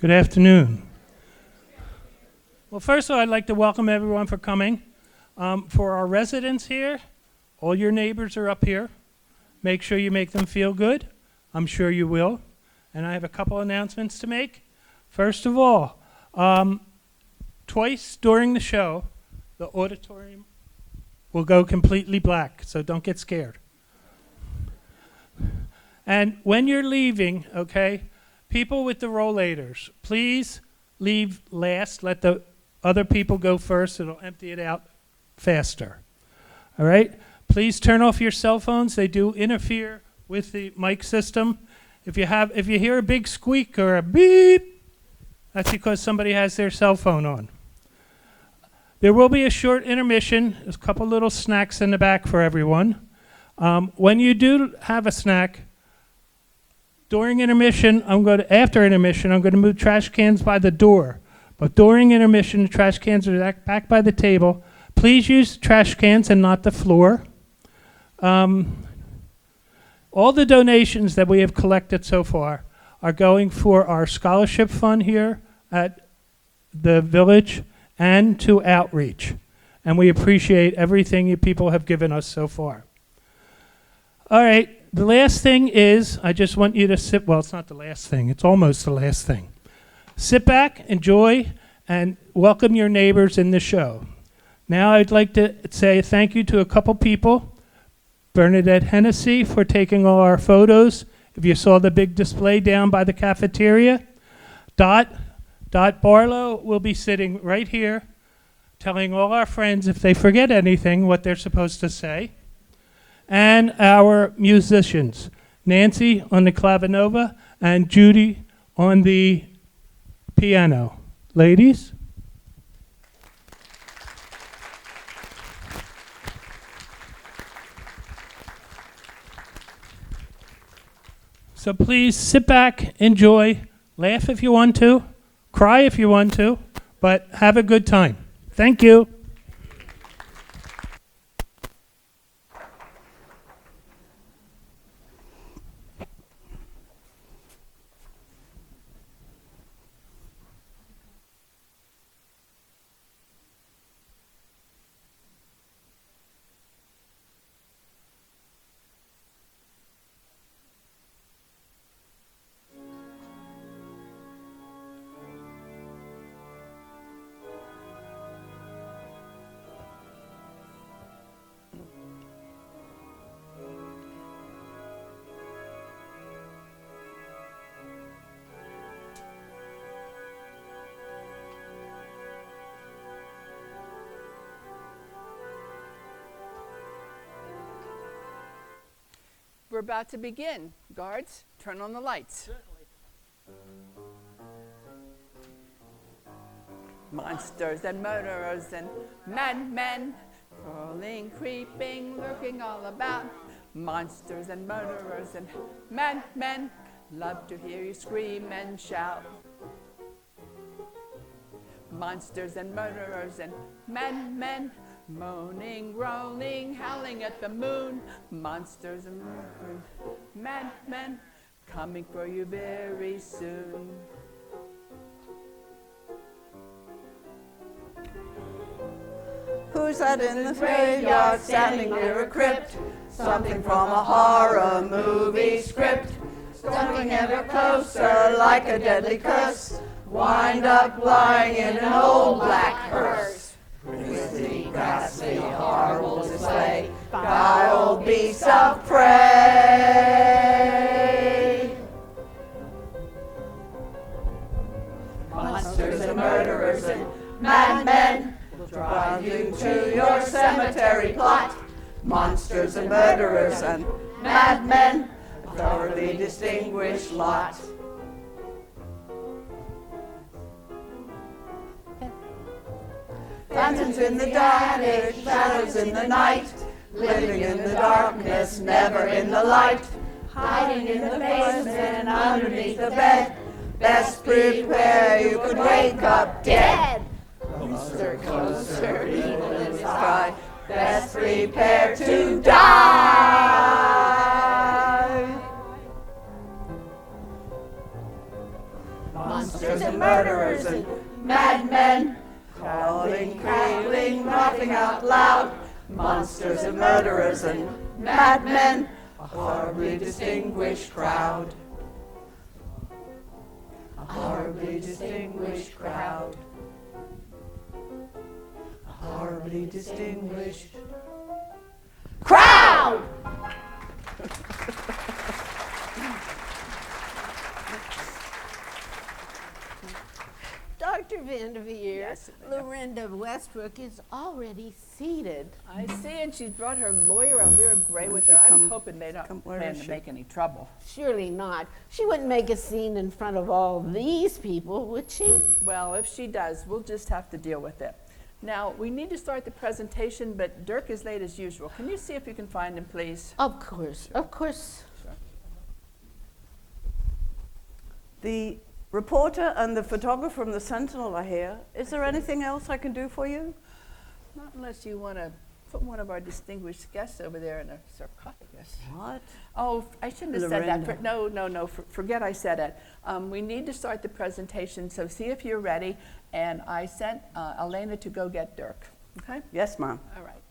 Good afternoon. Well, first of all, I'd like to welcome everyone for coming. For our residents here, all your neighbors are up here. Make sure you make them feel good. I'm sure you will. And I have a couple announcements to make. First of all, twice during the show, the auditorium will go completely black, so don't get scared. And when you're leaving, okay, people with the rollators, please leave last. Let the other people go first. It'll empty it out faster. All right? Please turn off your cell phones. They do interfere with the mic system. If you hear a big squeak or a beep, that's because somebody has their cell phone on. There will be a short intermission. There's a couple little snacks in the back for everyone. When you do have a snack, during intermission, after intermission, I'm going to move trash cans by the door. But during intermission, the trash cans are back by the table. Please use trash cans and not the floor. All the donations that we have collected so far are going for our scholarship fund here at the village and to outreach. And we appreciate everything you people have given us so far. All right. The last thing is, I just want you to sit, well, it's not the last thing, it's almost the last thing. Sit back, enjoy, and welcome your neighbors in the show. Now I'd like to say thank you to a couple people. Bernadette Hennessy for taking all our photos. If you saw the big display down by the cafeteria. Dot Barlow will be sitting right here, telling all our friends if they forget anything, what they're supposed to say. And our musicians, Nancy on the clavinova and Judy on the piano. Ladies? So please sit back, enjoy, laugh if you want to, cry if you want to, but have a good time. Thank you. We're about to begin. Guards, turn on the lights. Certainly. Monsters and murderers and madmen, crawling, creeping, lurking all about. Monsters and murderers and madmen, love to hear you scream and shout. Monsters and murderers and madmen, moaning, groaning, howling at the moon. Monsters and madmen, coming for you very soon. Who's that in the graveyard standing near a crypt? Something from a horror movie script. Stalking ever closer like a deadly curse. Wind up lying in an old black hearse. Grisly, ghastly, horrible display. Foul beasts of prey. Monsters and murderers and madmen will drive you to your cemetery plot. Monsters and murderers and madmen, a thoroughly distinguished lot. Phantoms in the attic, shadows in the night, living in the darkness, never in the light, hiding in the basement and underneath the bed. Best prepare, you could wake up dead. Closer, closer, evil in his cry. Best prepare to die. monsters and murderers and madmen, crawling, crawling, laughing out loud, monsters and murderers and madmen, a horribly distinguished crowd. A horribly distinguished crowd. A horribly distinguished crowd! Dr. Vanderveer, Yes, Amanda. Lorinda Westbrook is already seated. I see, and she's brought her lawyer Elvira Gray with her. I'm hoping they don't plan to make any trouble. Surely not. She wouldn't make a scene in front of all these people, would she? Well, if she does, we'll just have to deal with it. Now, we need to start the presentation, but Dirk is late as usual. Can you see if you can find him, please? Of course, of course. The reporter and the photographer from the Sentinel are here. Is there anything else I can do for you? Not unless you want to put one of our distinguished guests over there in a sarcophagus. What? Oh, I shouldn't have said that. Lorinda. No, forget I said it. We need to start the presentation, so see if you're ready. And I sent Elena to go get Dirk. Okay? Yes, ma'am. All right.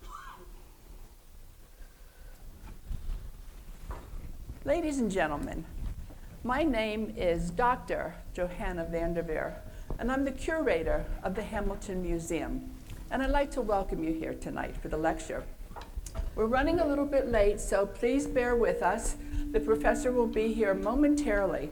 Ladies and gentlemen, my name is Dr. Johanna Vanderveer, and I'm the curator of the Hamilton Museum. And I'd like to welcome you here tonight for the lecture. We're running a little bit late, so please bear with us. The professor will be here momentarily.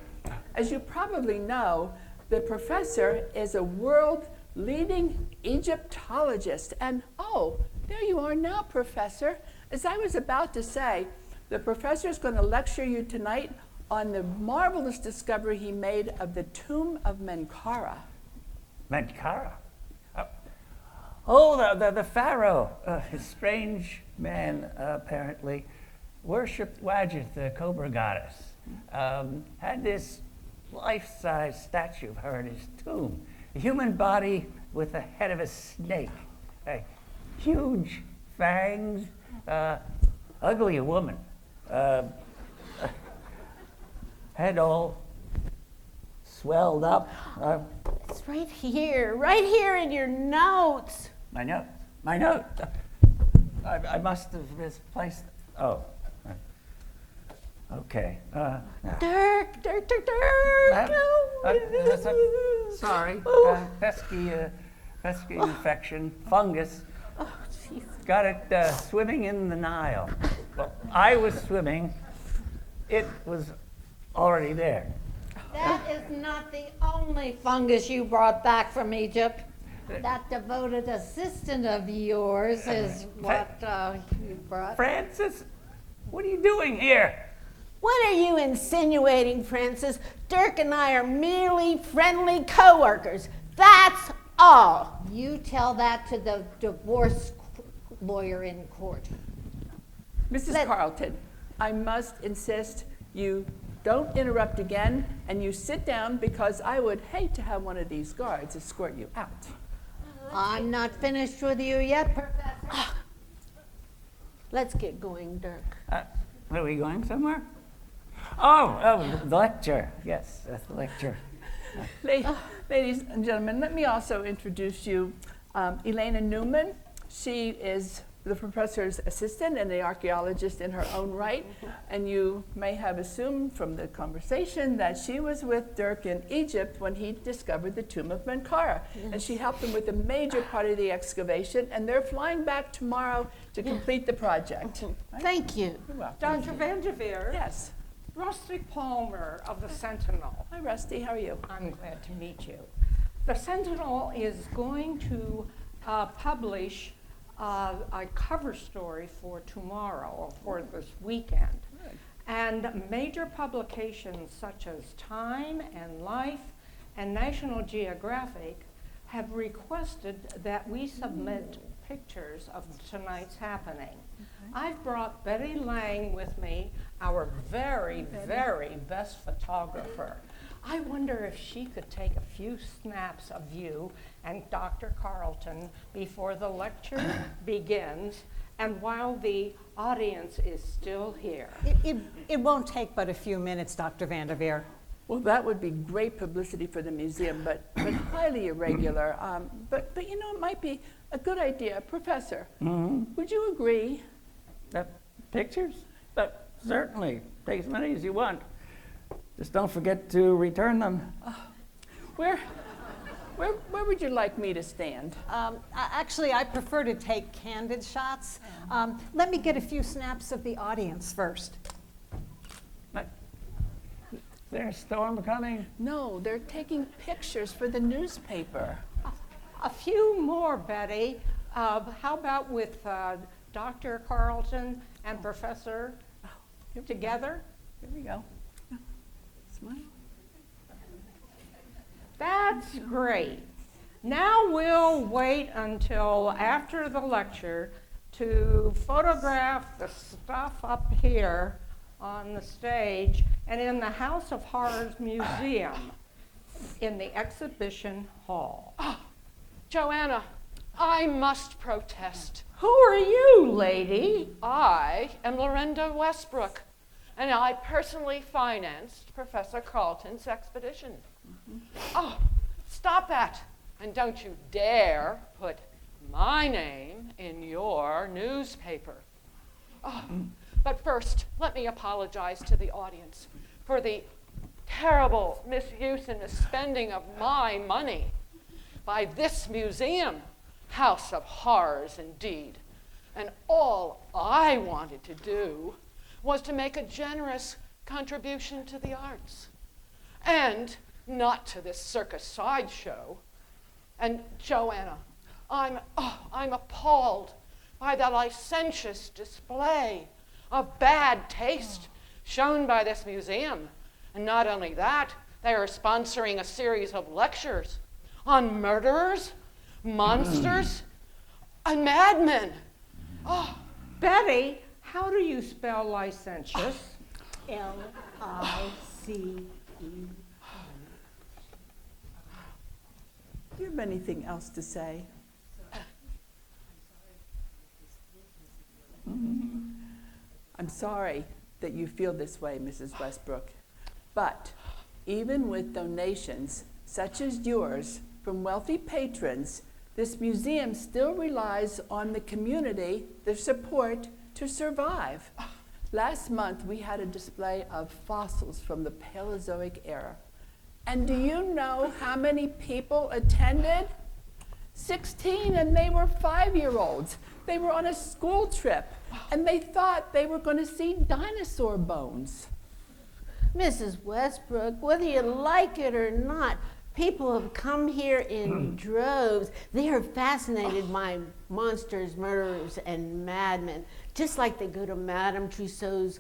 As you probably know, the professor is a world-leading Egyptologist. And oh, there you are now, Professor. As I was about to say, the professor is going to lecture you tonight on the marvelous discovery he made of the tomb of Menkaure. Menkaure? Oh, the pharaoh, a strange man, apparently, worshipped Wadjet, the cobra goddess. Had this life-size statue of her in his tomb. A human body with the head of a snake. Huge fangs, ugly woman. Head all swelled up. It's right here in your notes. My note. I must have misplaced it. Oh. Okay. Dirk. Sorry. Pesky infection, fungus. Oh, jeez. Got it swimming in the Nile. Well, I was swimming. It was already there. That is not the only fungus you brought back from Egypt. That devoted assistant of yours is what you brought. Francis, what are you doing here? What are you insinuating, Francis? Dirk and I are merely friendly co-workers. That's all. You tell that to the divorce lawyer in court. Mrs. Carlton, I must insist you don't interrupt again, and you sit down because I would hate to have one of these guards escort you out. I'm not finished with you yet, Professor. Let's get going, Dirk. Are we going somewhere? Oh, the lecture. Yes, that's the lecture. Ladies and gentlemen, let me also introduce you Elena Newman. She is the professor's assistant and the archaeologist in her own right. And you may have assumed from the conversation that she was with Dirk in Egypt when he discovered the tomb of Menkaure. Yes. And she helped him with a major part of the excavation, and they're flying back tomorrow to complete the project. Right? Thank you. You're welcome. Dr. Vanderveer. Yes. Rusty Palmer of the Sentinel. Hi, Rusty. How are you? I'm glad to meet you. The Sentinel is going to publish a cover story for tomorrow or for this weekend. Good. And major publications such as Time and Life and National Geographic have requested that we submit pictures of tonight's happening. Okay. I've brought Betty Lang with me, our very, very best photographer. I wonder if she could take a few snaps of you and Dr. Carlton before the lecture begins and while the audience is still here. It won't take but a few minutes, Dr. Vanderveer. Well, that would be great publicity for the museum, but highly irregular. But you know, it might be a good idea. Professor, would you agree? Pictures? Certainly. Take as many as you want. Just don't forget to return them. Where would you like me to stand? Actually, I prefer to take candid shots. Let me get a few snaps of the audience first. Is there a storm coming? No, they're taking pictures for the newspaper. A few more, Betty. How about with Dr. Carlton and Professor together? Here we go. Smile. That's great. Now we'll wait until after the lecture to photograph the stuff up here on the stage and in the House of Horrors Museum in the exhibition hall. Joanna, I must protest. Who are you, lady? I am Lorinda Westbrook, and I personally financed Professor Carlton's expedition. Oh, stop that, and don't you dare put my name in your newspaper. Oh, but first, let me apologize to the audience for the terrible misuse and misspending of my money by this museum, House of Horrors indeed. And all I wanted to do was to make a generous contribution to the arts, and not to this circus sideshow. And Joanna, I'm appalled by the licentious display of bad taste shown by this museum. And not only that, they are sponsoring a series of lectures on murderers, monsters, and madmen. Oh, Betty, how do you spell licentious? L-I-C-E. Do you have anything else to say? I'm sorry that you feel this way, Mrs. Westbrook, but even with donations such as yours from wealthy patrons, this museum still relies on the community, their support, to survive. Last month, we had a display of fossils from the Paleozoic era. And do you know how many people attended? 16, and they were 5-year-olds. They were on a school trip, and they thought they were going to see dinosaur bones. Mrs. Westbrook, whether you like it or not, people have come here in droves. They are fascinated by monsters, murderers, and madmen, just like they go to Madame Tussauds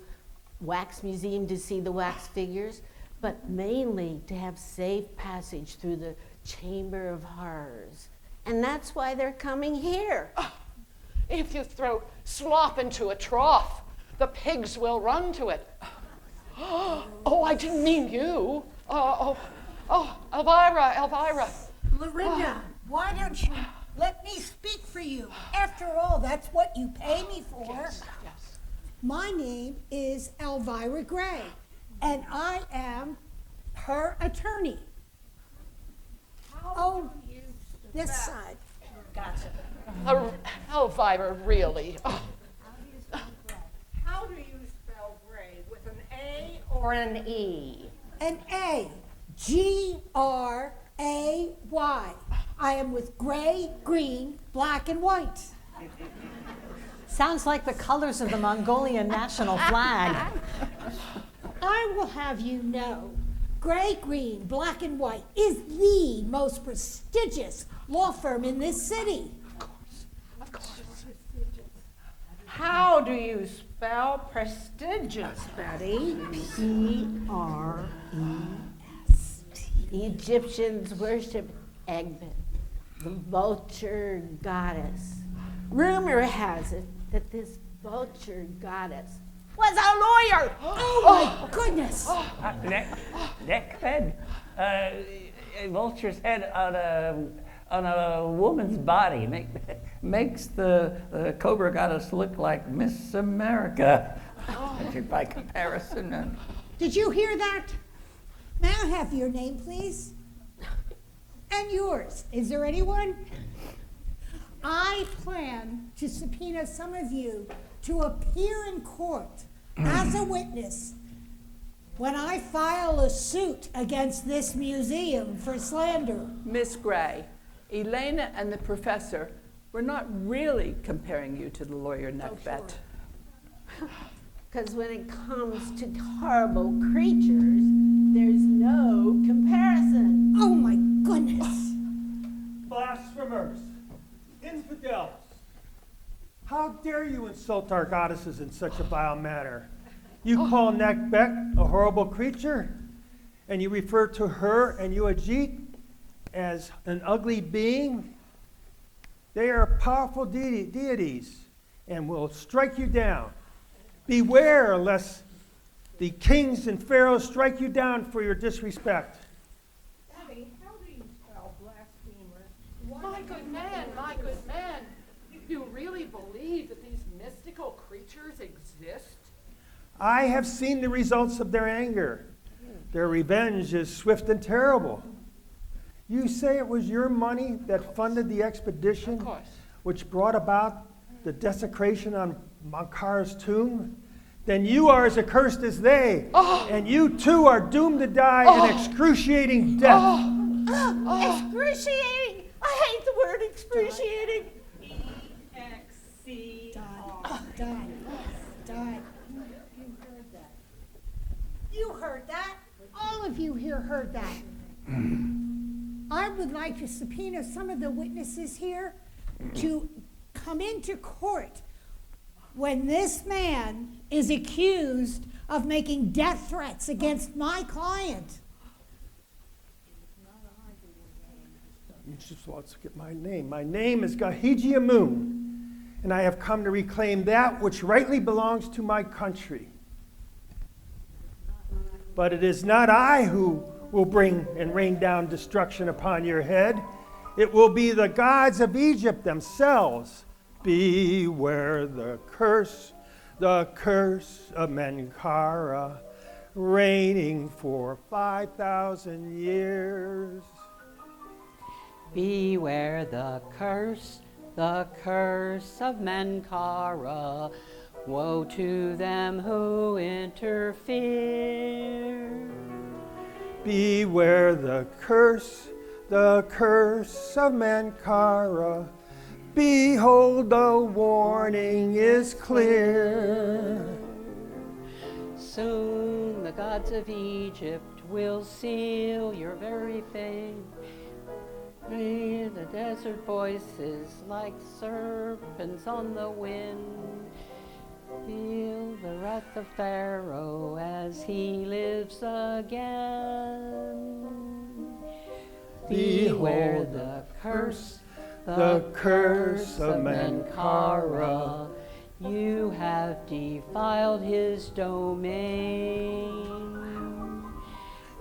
wax museum to see the wax figures, but mainly to have safe passage through the Chamber of Horrors. And that's why they're coming here. if you throw slop into a trough, the pigs will run to it. Oh, I didn't mean you. Elvira. Lorinda, why don't you let me speak for you? After all, that's what you pay me for. Yes. My name is Elvira Gray, and I am her attorney. Oh, this side. Gotcha. Elvira, really. Oh. How do you spell gray? With an A or an E? An A, G-R-A-Y. I am with gray, green, black, and white. Sounds like the colors of the Mongolian national flag. I will have you know, gray, green, black, and white is the most prestigious law firm in this city. Of course. How do you spell prestigious, Betty? P-R-E-S. Egyptians worship Egbert, the vulture goddess. Rumor has it that this vulture goddess was a lawyer. Oh my goodness! Neck head, a vulture's head on a woman's body makes the Cobra goddess look like Miss America. By comparison. Did you hear that? May I have your name, please? And yours. Is there anyone? I plan to subpoena some of you to appear in court as a witness when I file a suit against this museum for slander. Miss Gray, Elena and the professor were not really comparing you to the lawyer Neckbet. Because when it comes to horrible creatures, there's no comparison. Oh my goodness. Blasphemers, infidels, how dare you insult our goddesses in such a vile manner? You call Neckbet a horrible creature, and you refer to her and Yuajit as an ugly being? They are powerful deities and will strike you down. Beware lest the kings and pharaohs strike you down for your disrespect. Daddy, how do you spell blasphemer? My good man, you really believe that these mystical creatures exist? I have seen the results of their anger. Their revenge is swift and terrible. You say it was your money that funded the expedition Of course. which brought about the desecration on Mankara's tomb? Then you are as accursed as they, and you too are doomed to die an excruciating death. Excruciating! I hate the word excruciating. Die. You heard that. All of you here heard that. I would like to subpoena some of the witnesses here to come into court when this man is accused of making death threats against my client. Let's get my name. My name is Gahiji Amun, and I have come to reclaim that which rightly belongs to my country. But it is not I who will bring and rain down destruction upon your head. It will be the gods of Egypt themselves. Beware the curse of Menkara, reigning for 5,000 years. Beware the curse of Menkara. Woe to them who interfere. Beware the curse of Menkara. Behold, the warning is clear. Soon the gods of Egypt will seal your very fate. Hear the desert voices like serpents on the wind. Feel the wrath of Pharaoh as he lives again. Beware the curse of Menkara. You have defiled his domain.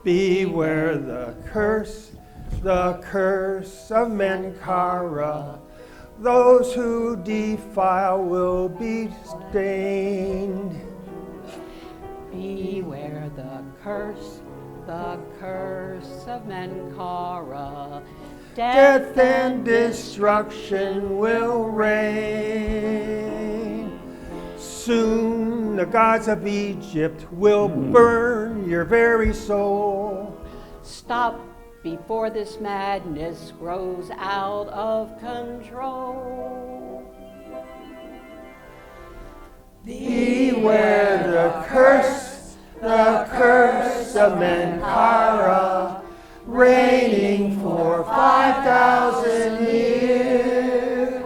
Beware the curse of Menkara. Those who defile will be stained. Beware the curse of Menkara. Death and destruction will reign. Soon the gods of Egypt will burn your very soul. Stop before this madness grows out of control. Beware the curse of Menkara, reigning for 5,000 years.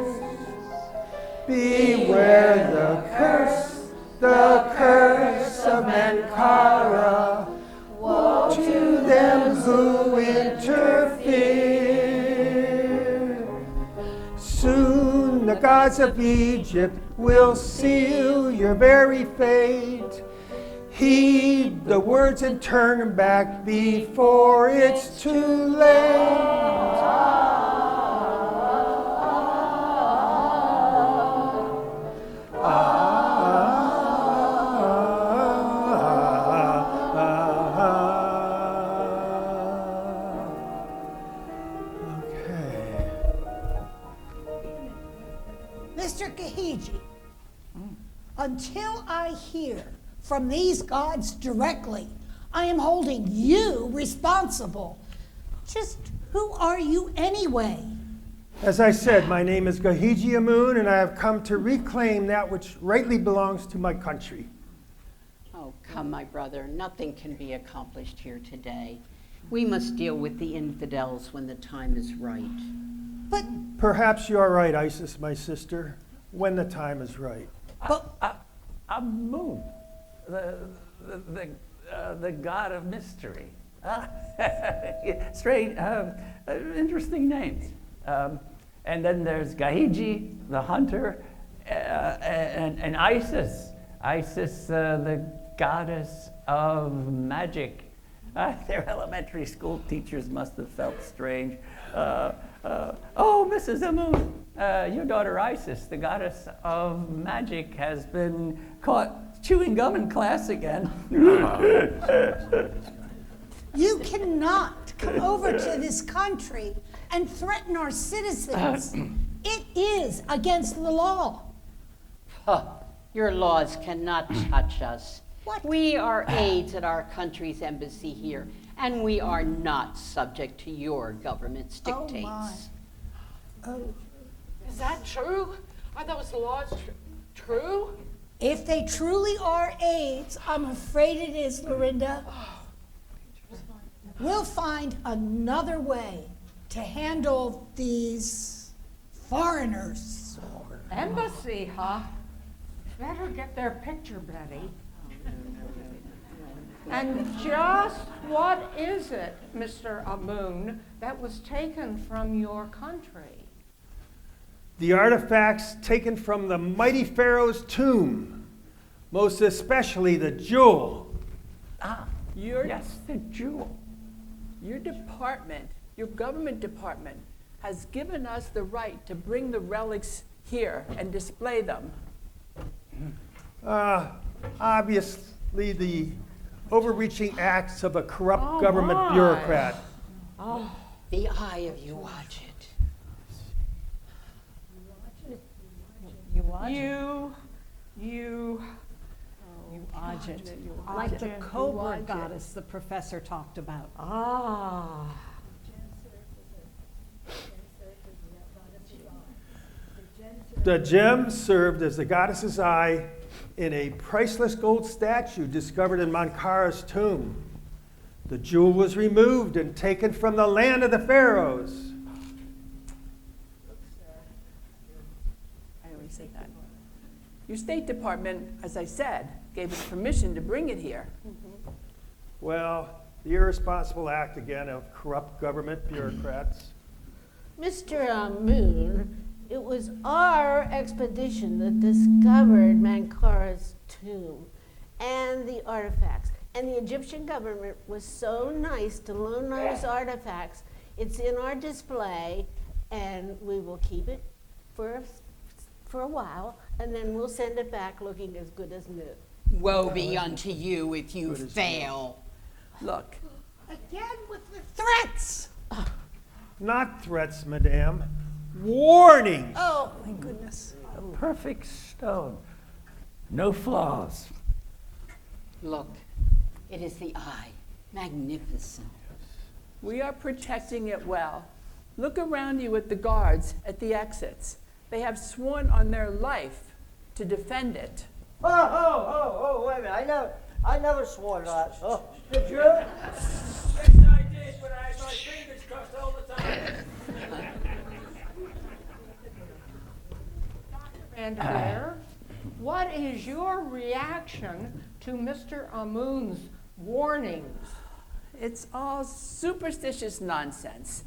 Beware the curse of Menkara. Woe to them who interfere. Soon the gods of Egypt will seal your very fate. Heed the words and turn back before it's too late. Kahiji, until I hear from these gods directly, I am holding you responsible. Just who are you anyway? As I said, my name is Gahiji Amun, and I have come to reclaim that which rightly belongs to my country. Oh, come, my brother. Nothing can be accomplished here today. We must deal with the infidels when the time is right. But Perhaps you are right, Isis, my sister, when the time is right. Amun, the god of mystery. Strange, interesting names. And then there's Gahiji, the hunter, and Isis. Isis, the goddess of magic. Their elementary school teachers must have felt strange. Oh, Mrs. Amun, your daughter Isis, the goddess of magic, has been caught chewing gum in class again. you cannot come over to this country and threaten our citizens. It is against the law. Huh. Your laws cannot touch us. What? We are aides at our country's embassy here, and we are not subject to your government's dictates. Oh, my. Oh. Is that true? Are those laws true? If they truly are AIDS, I'm afraid it is, Lorinda. We'll find another way to handle these foreigners. Embassy, huh? Better get their picture ready. And just what is it, Mr. Amun, that was taken from your country? The artifacts taken from the mighty Pharaoh's tomb, most especially the jewel. Yes, the jewel. Your department, your government department, has given us the right to bring the relics here and display them. Obviously, the overreaching acts of a corrupt government my. bureaucrat. Oh, The eye of you watch it. you Ajit, like the cobra goddess the professor talked about. Ah. The gem served as the goddess's eye in a priceless gold statue discovered in Mankara's tomb. The jewel was removed and taken from the land of the pharaohs. I already said that. Your State Department, as I said, gave us permission to bring it here. Well, the irresponsible act again of corrupt government bureaucrats. Mr. Amun, it was our expedition that discovered Mankara's tomb and the artifacts. And the Egyptian government was so nice to loan those artifacts. It's in our display, and we will keep it for a while, and then we'll send it back looking as good as new. Woe be unto you if you fail. Look, Again with the threats. Not threats, madame. Warnings. Oh, my goodness. A perfect stone. No flaws. Look, it is the eye. Magnificent. we are protecting it well. Look around you at the guards at the exits. They have sworn on their life to defend it. Oh, wait a minute. I never swore that. Oh, did you? Yes, I did, but I had my fingers crossed all the time. Vandermeer, what is your reaction to Mr. Amun's warnings? It's all superstitious nonsense.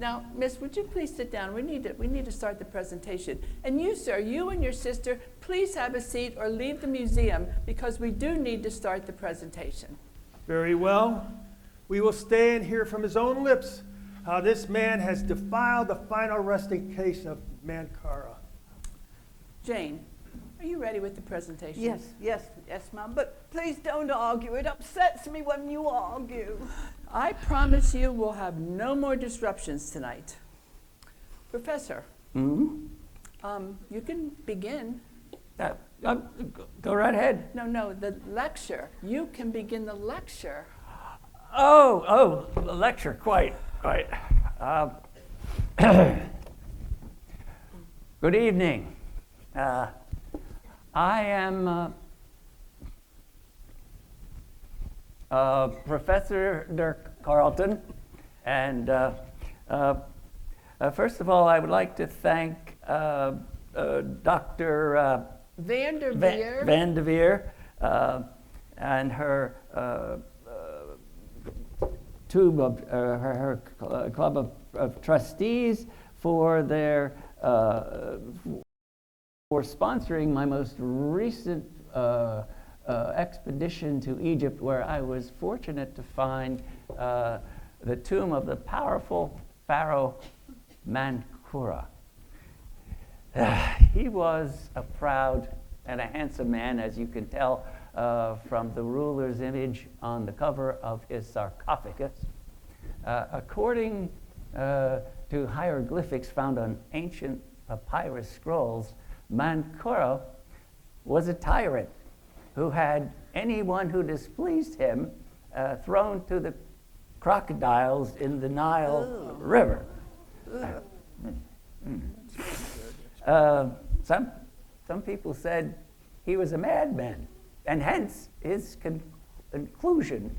Now, miss, would you please sit down? We need to start the presentation. And you, sir, you and your sister, please have a seat or leave the museum because we do need to start the presentation. Very well. We will stay and hear from his own lips how this man has defiled the final resting place of Mankara. Jane, are you ready with the presentation? Yes, Mom. But please don't argue. It upsets me when you argue. I promise you we'll have no more disruptions tonight. Professor, You can begin. Go right ahead. No, the lecture. You can begin the lecture. Oh, the lecture, quite. Good evening. I am Professor Dirk Carlton, and first of all, I would like to thank Dr. Van der Veer. Van der Veer and her her club of trustees for their for sponsoring my most recent expedition to Egypt, where I was fortunate to find the tomb of the powerful pharaoh Menkaure. He was a proud and a handsome man, as you can tell from the ruler's image on the cover of his sarcophagus. According to hieroglyphics found on ancient papyrus scrolls, Menkaure was a tyrant who had anyone who displeased him thrown to the crocodiles in the Nile River. Some people said he was a madman, and hence his conclusion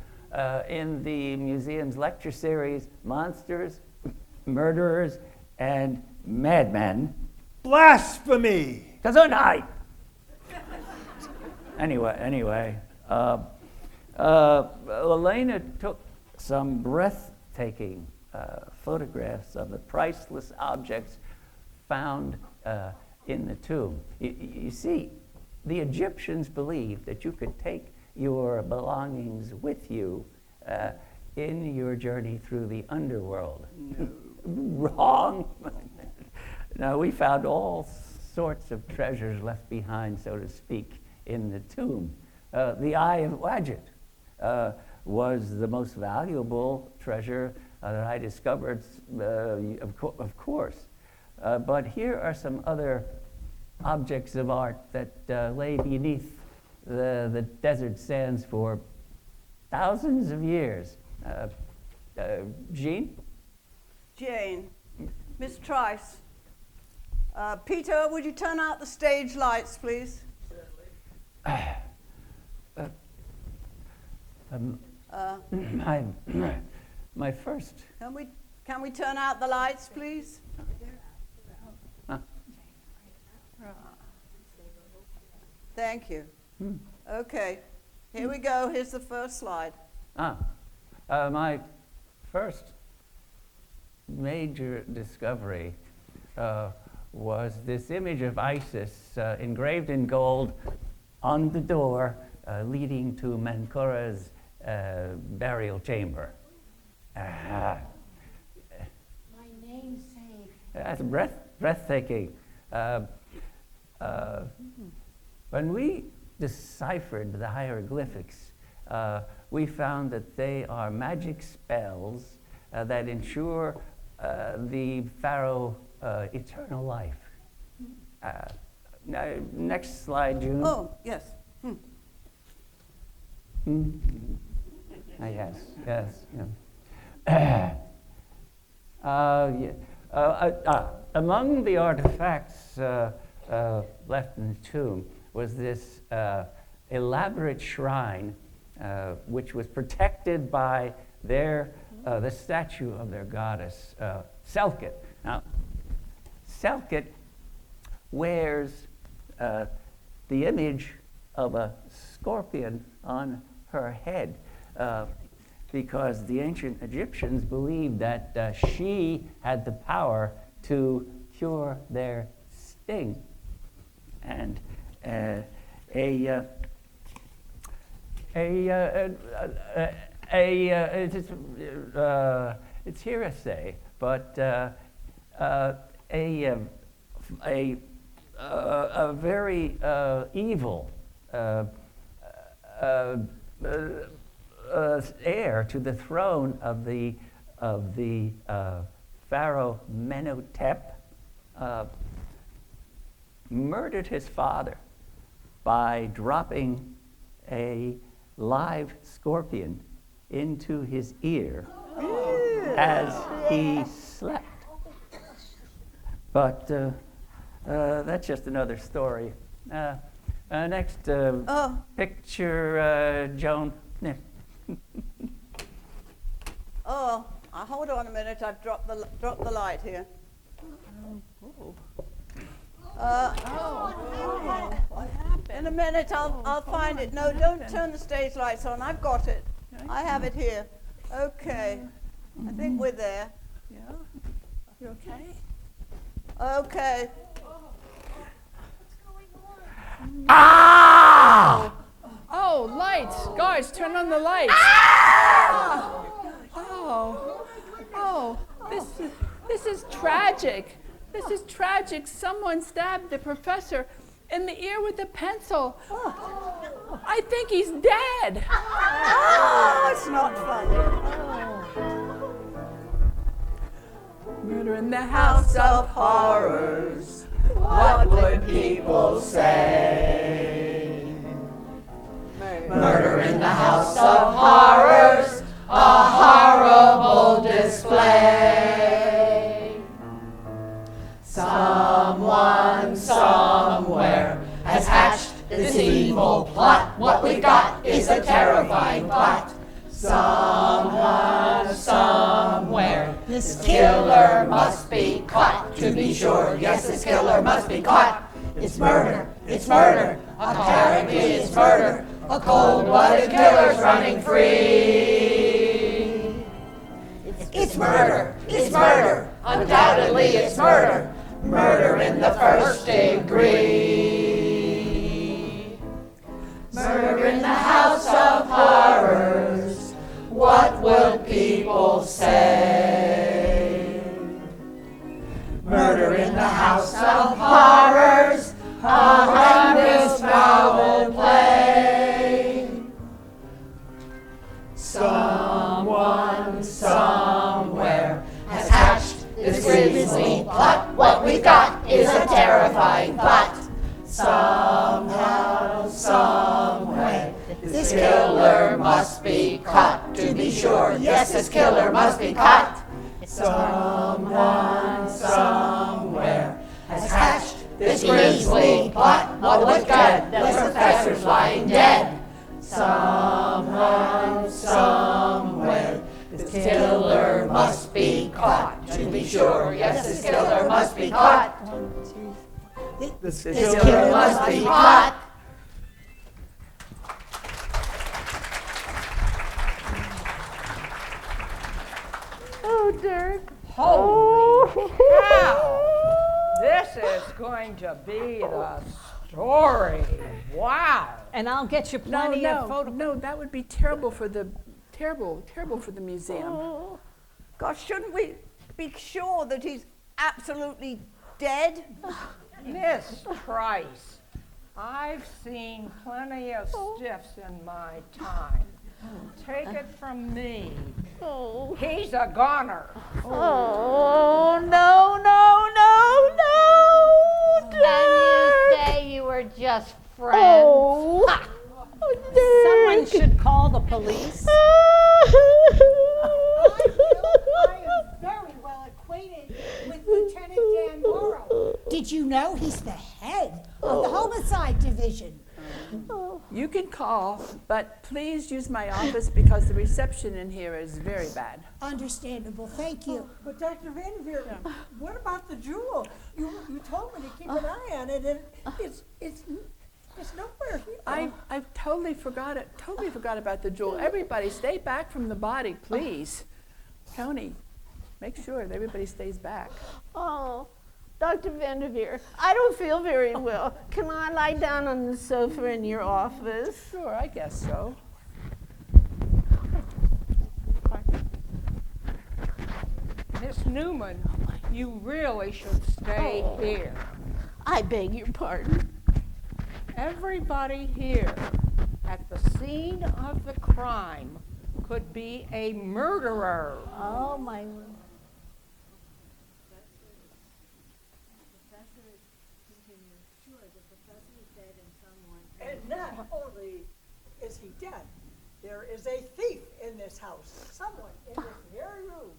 in the museum's lecture series, Monsters, Murderers, and Madmen. Blasphemy! Gesundheit! Anyway, Elena took some breathtaking photographs of the priceless objects found in the tomb. You see, the Egyptians believed that you could take your belongings with you in your journey through the underworld. No. Wrong. No, we found all sorts of treasures left behind, so to speak, in the tomb. The Eye of Wadjet was the most valuable treasure that I discovered, of course. But here are some other objects of art that lay beneath the desert sands for thousands of years. Jean? Jane. Miss Trice. Peter, would you turn out the stage lights, please? My first. Can we turn out the lights, please? Thank you. Okay, here we go. Here's the first slide. My first major discovery was this image of Isis engraved in gold on the door leading to Menkaure's burial chamber. My namesake. That's breathtaking. When we deciphered the hieroglyphics, we found that they are magic spells that ensure the pharaoh eternal life. Next slide, June. Oh, yes. Yes. Yeah. Among the artifacts left in the tomb was this elaborate shrine, which was protected by the statue of their goddess, Selket. Now, Selket wears the image of a scorpion on her head because the ancient Egyptians believed that she had the power to cure their sting. And it's hearsay, but a very evil heir to the throne of the Pharaoh Menotep murdered his father by dropping a live scorpion into his ear as he slept. But that's just another story. Next picture, Joan. Hold on a minute. I've dropped the light here. In a minute, I'll find it. No, don't turn the stage lights on. I've got it. I have it here. Okay. I think we're there. Yeah? You okay? Okay. Ah! Oh, lights. Guys, turn on the lights. Oh, this is tragic. This is tragic. Someone stabbed the professor in the ear with a pencil. I think he's dead. Oh, it's not funny. Murder in the house of horrors. What would people say? Murder in the house of horrors, a horrible display. Someone somewhere has hatched this evil plot. What we got is a terrifying plot. Someone somewhere, this killer must be caught. To be sure, yes, this killer must be caught. It's murder, apparently it's murder. A cold-blooded killer's running free. It's murder, undoubtedly it's murder. Murder in the first degree. Murder in the house of horrors. What will people say? Murder in the house of horrors. A horrendous foul play. Someone somewhere has hatched this grisly plot. What we've got is a terrifying plot. Somehow, someway, this killer must be caught. To be sure, yes, this killer must be caught. Someone somewhere has hatched this grisly plot. What we've got, the professor's lying dead. Somehow, somewhere, this killer must be caught. To be sure, yes, this killer must be caught. This killer must be caught. Oh, Dirk. Holy cow! This is going to be the story. Wow. And I'll get you plenty of photos. No, that would be terrible for the terrible for the museum. Gosh, shouldn't we be sure that he's absolutely dead? Miss Price, I've seen plenty of stiffs in my time. Take it from me. He's a goner. Oh, no, And you say you were just friends. Someone should call the police. I am very well acquainted with Lieutenant Dan Morrow. Did you know he's the head of the homicide division? You can call, but please use my office because the reception in here is very bad. Understandable, thank you. But Dr. Vanderveer, what about the jewel? You told me to keep an eye on it, and it's nowhere here. I totally forgot about the jewel. Everybody stay back from the body, please. Tony, make sure that everybody stays back. Oh, Dr. Vanderveer, I don't feel very well. Can I lie down on the sofa in your office? Sure, I guess so. Miss Newman, you really should stay here. I beg your pardon. Everybody here at the scene of the crime could be a murderer. Oh, my word. And not only is he dead, there is a thief in this house. Someone in this very room.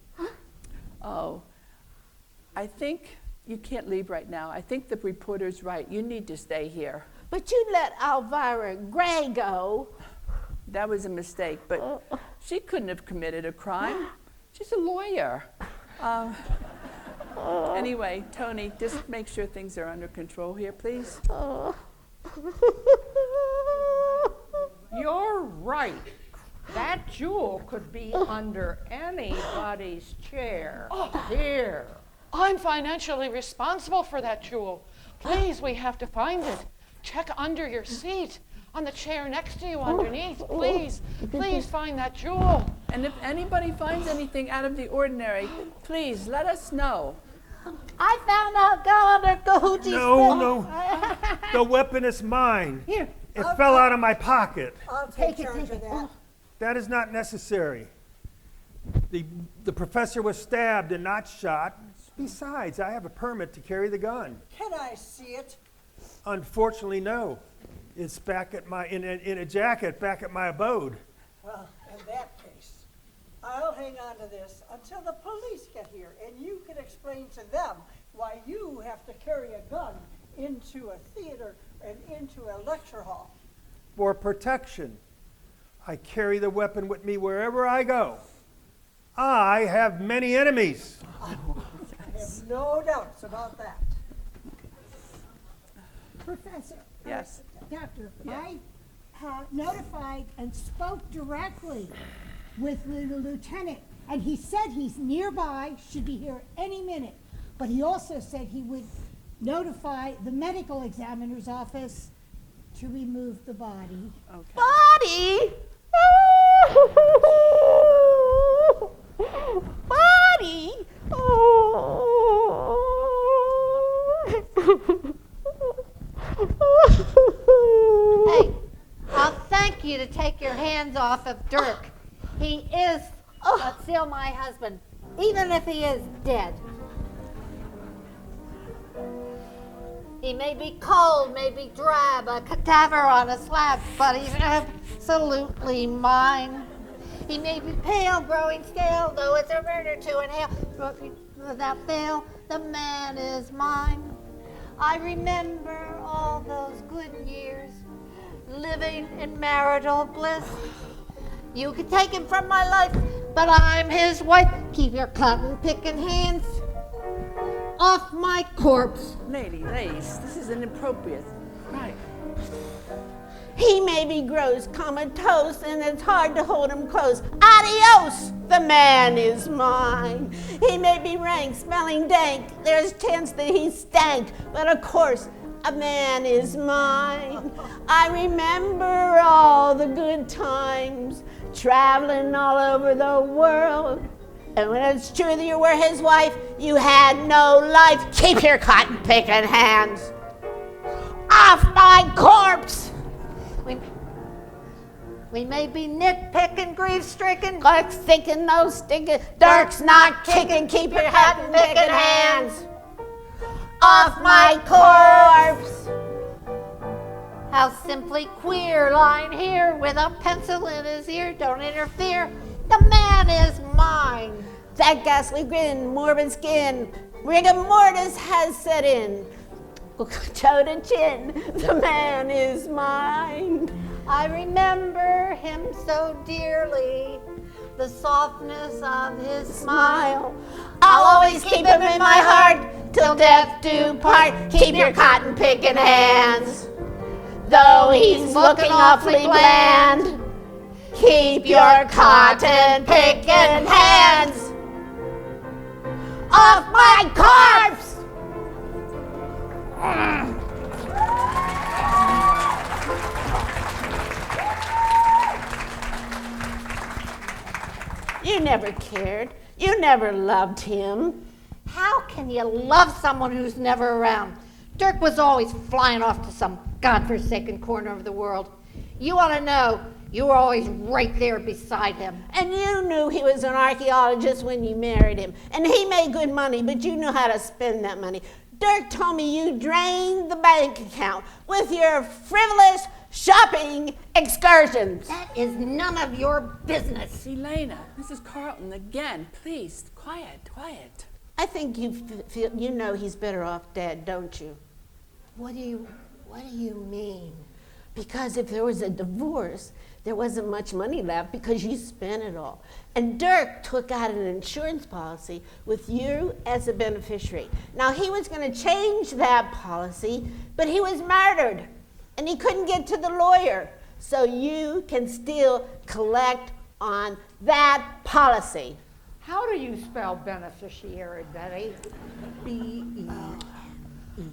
Oh, I think you can't leave right now. I think the reporter's right. You need to stay here. But you let Elvira Gray go. That was a mistake, but she couldn't have committed a crime. She's a lawyer. Anyway, Tony, just make sure things are under control here, please. You're right. That jewel could be under anybody's chair. Here. I'm financially responsible for that jewel. Please, we have to find it. Check under your seat, on the chair next to you underneath. Please, please find that jewel. And if anybody finds anything out of the ordinary, please let us know. I found out God under Cahoochie's No. The weapon is mine. Here. It fell out of my pocket. I'll take charge of that. That is not necessary. The professor was stabbed and not shot. Besides, I have a permit to carry the gun. Can I see it? Unfortunately, no. It's back at my in a jacket back at my abode. Well, in that case, I'll hang on to this until the police get here, and you can explain to them why you have to carry a gun into a theater and into a lecture hall. For protection, I carry the weapon with me wherever I go. I have many enemies. I have no doubts about that. Professor. Yes. Doctor, I notified and spoke directly with the lieutenant, and he said he's nearby, should be here any minute. But he also said he would notify the medical examiner's office to remove the body. Okay. Body? Body? Hey, I'll thank you to take your hands off of Dirk. He is still my husband, even if he is dead. He may be cold, may be drab, a cadaver on a slab, but he's absolutely mine. He may be pale, growing stale, though it's a murder to inhale. But without fail, the man is mine. I remember all those good years, living in marital bliss. You can take him from my life, but I'm his wife. Keep your cotton-picking hands off my corpse. Ladies, this is inappropriate. Right. He maybe grows comatose and it's hard to hold him close. Adios, the man is mine. He may be rank, smelling dank. There's a chance that he stank, but of course, a man is mine. I remember all the good times, traveling all over the world. And when it's true that you were his wife, you had no life. Keep your cotton-picking hands off my corpse. We may be nitpicking, grief-stricken, like thinking no stinking. Dirk's not kicking. Keep your cotton-picking hands off my corpse. How simply queer, lying here with a pencil in his ear. Don't interfere. The man is mine. That ghastly grin, morbid skin, rigor mortis has set in. Toe to chin, the man is mine. I remember him so dearly, the softness of his smile. I'll always keep him in my heart till death do part. Keep your cotton-picking hands, though he's looking awfully bland. Keep your cotton-picking hands off my corpse. You never cared. You never loved him. How can you love someone who's never around? Dirk was always flying off to some godforsaken corner of the world. You ought to know, you were always right there beside him. And you knew he was an archaeologist when you married him. And he made good money, but you knew how to spend that money. Dirk told me you drained the bank account with your frivolous shopping excursions. That is none of your business. Elena, Mrs. Carlton, again, please, quiet. I think you know he's better off dead, don't you? What do you mean? Because if there was a divorce, there wasn't much money left because you spent it all. And Dirk took out an insurance policy with you as a beneficiary. Now, he was going to change that policy, but he was murdered, and he couldn't get to the lawyer. So you can still collect on that policy. How do you spell beneficiary, Betty? B-E.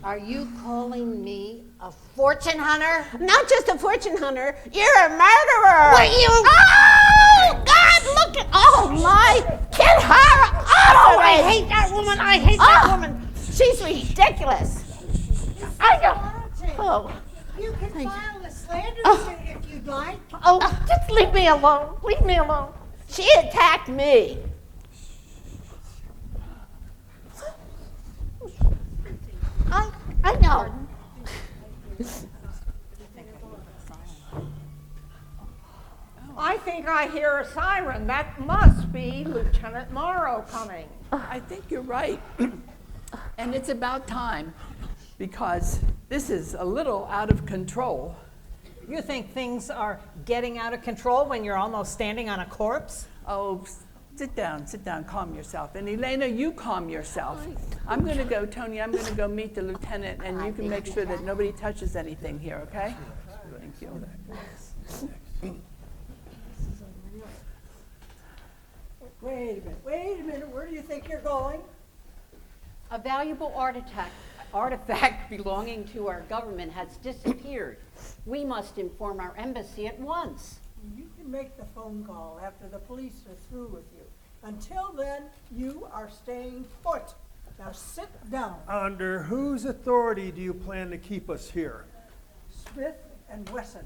Are you calling me A fortune hunter? not just a fortune hunter, you're a murderer! Were you? Oh, God, look at, oh my, get her off of I me! hate that woman. I hate that woman. She's ridiculous. I don't. Oh, You can file a slander suit if you'd like. Oh, just leave me alone. Leave me alone. she attacked me. I know. I think I hear a siren. That must be Lieutenant Morrow coming. I think you're right. And it's about time, because this is a little out of control. You think things are getting out of control when you're almost standing on a corpse? Oh, sit down, calm yourself. And Elena, you calm yourself. I'm going to go, Tony, I'm going to go meet the lieutenant, and you can make sure that nobody touches anything here, okay? Thank you. Wait a minute, where do you think you're going? A valuable artifact belonging to our government has disappeared. We must inform our embassy at once. You can make the phone call after the police are through with you. Until then, you are staying put. Now sit down. Under whose authority do you plan to keep us here? Smith and Wesson.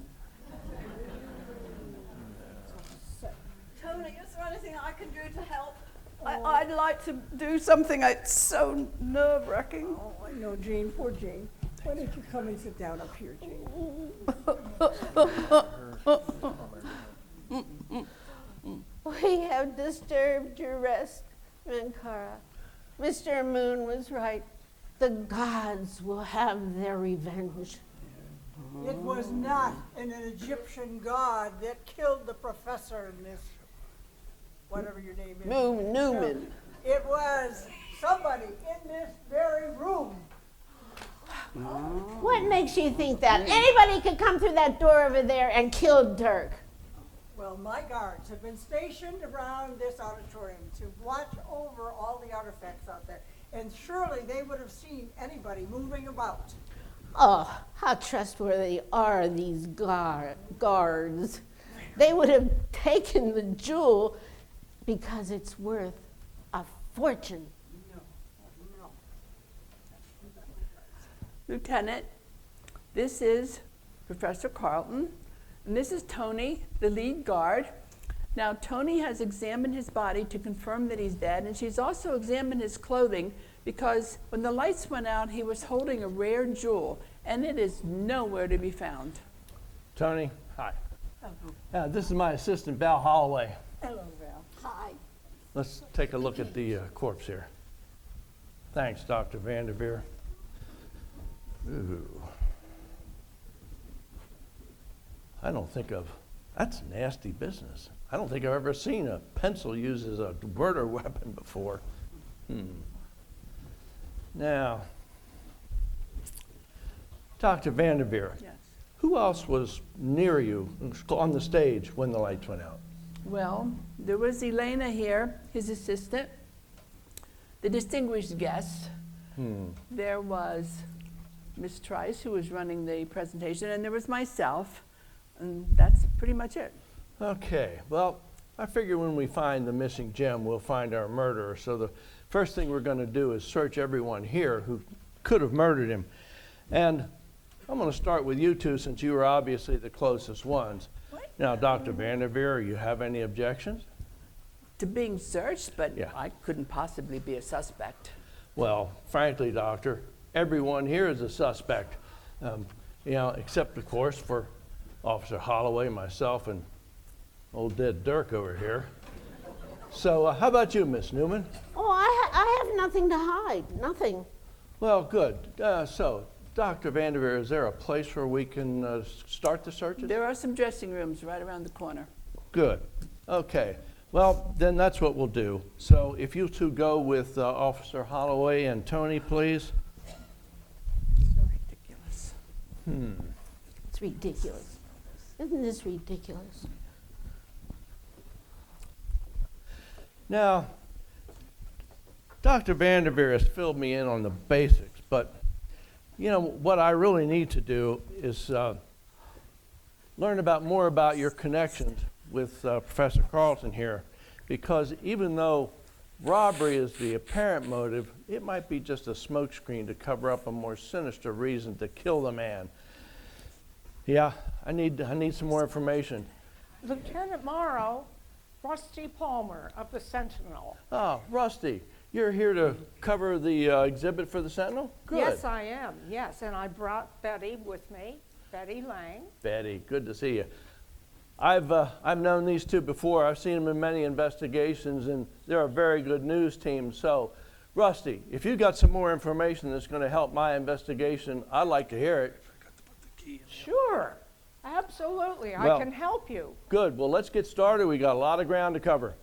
Tony, is there anything I can do to help? I'd like to do something that's so nerve-wracking. Oh, I know, Jane. Poor Jane. Why don't you come and sit down up here, Jane? We have disturbed your rest, Mankara. Mr. Moon was right. The gods will have their revenge. It was not an Egyptian god that killed the professor, Miss whatever your name is. Newman. It was somebody in this very room. What makes you think that? Anybody could come through that door over there and kill Dirk. Well, my guards have been stationed around this auditorium to watch over all the artifacts out there. And surely they would have seen anybody moving about. Oh, how trustworthy are these guards? They would have taken the jewel because it's worth a fortune. No. Lieutenant, this is Professor Carlton, and this is Tony, the lead guard. Now, Tony has examined his body to confirm that he's dead, and she's also examined his clothing because when the lights went out, he was holding a rare jewel, and it is nowhere to be found. Tony, hi. This is my assistant, Val Holloway. Hello, Val. Hi. Let's take a look at the corpse here. Thanks, Dr. Vanderveer. Ooh. That's nasty business. I don't think I've ever seen a pencil used as a murder weapon before. Now, Dr. Vanderveer, Yes. who else was near you on the stage when the lights went out? Well, there was Elena here, his assistant, the distinguished guest. There was Miss Trice, who was running the presentation, and there was myself, and that's pretty much it. Okay, well, I figure when we find the missing gem, we'll find our murderer. So the first thing we're going to do is search everyone here who could have murdered him. And I'm going to start with you two since you were obviously the closest ones. Now, Dr. Vanderveer, you have any objections? To being searched, but Yeah. I couldn't possibly be a suspect. Well, frankly, Doctor, everyone here is a suspect, except, of course, for Officer Holloway, myself, and old dead Dirk over here. So how about you, Miss Newman? Oh, I have nothing to hide, nothing. Well, good. So, Dr. Vanderveer, is there a place where we can start the searches? There are some dressing rooms right around the corner. Good. Okay. Well, then that's what we'll do. So if you two go with Officer Holloway and Tony, please. Ridiculous. It's ridiculous. Isn't this ridiculous? Now, Dr. Vanderveer has filled me in on the basics, but what I really need to do is learn more about your connections with Professor Carlton here, because even though robbery is the apparent motive, it might be just a smokescreen to cover up a more sinister reason to kill the man. Yeah, I need some more information. Lieutenant Morrow, Rusty Palmer of the Sentinel. Oh, Rusty, you're here to cover the exhibit for the Sentinel? Good. Yes, I am, yes, and I brought Betty with me, Betty Lang. Betty, good to see you. I've known these two before. I've seen them in many investigations, and they're a very good news team. So, Rusty, if you got some more information that's going to help my investigation, I'd like to hear it. Sure, absolutely, Well, I can help you. Good. Well, let's get started. We got a lot of ground to cover.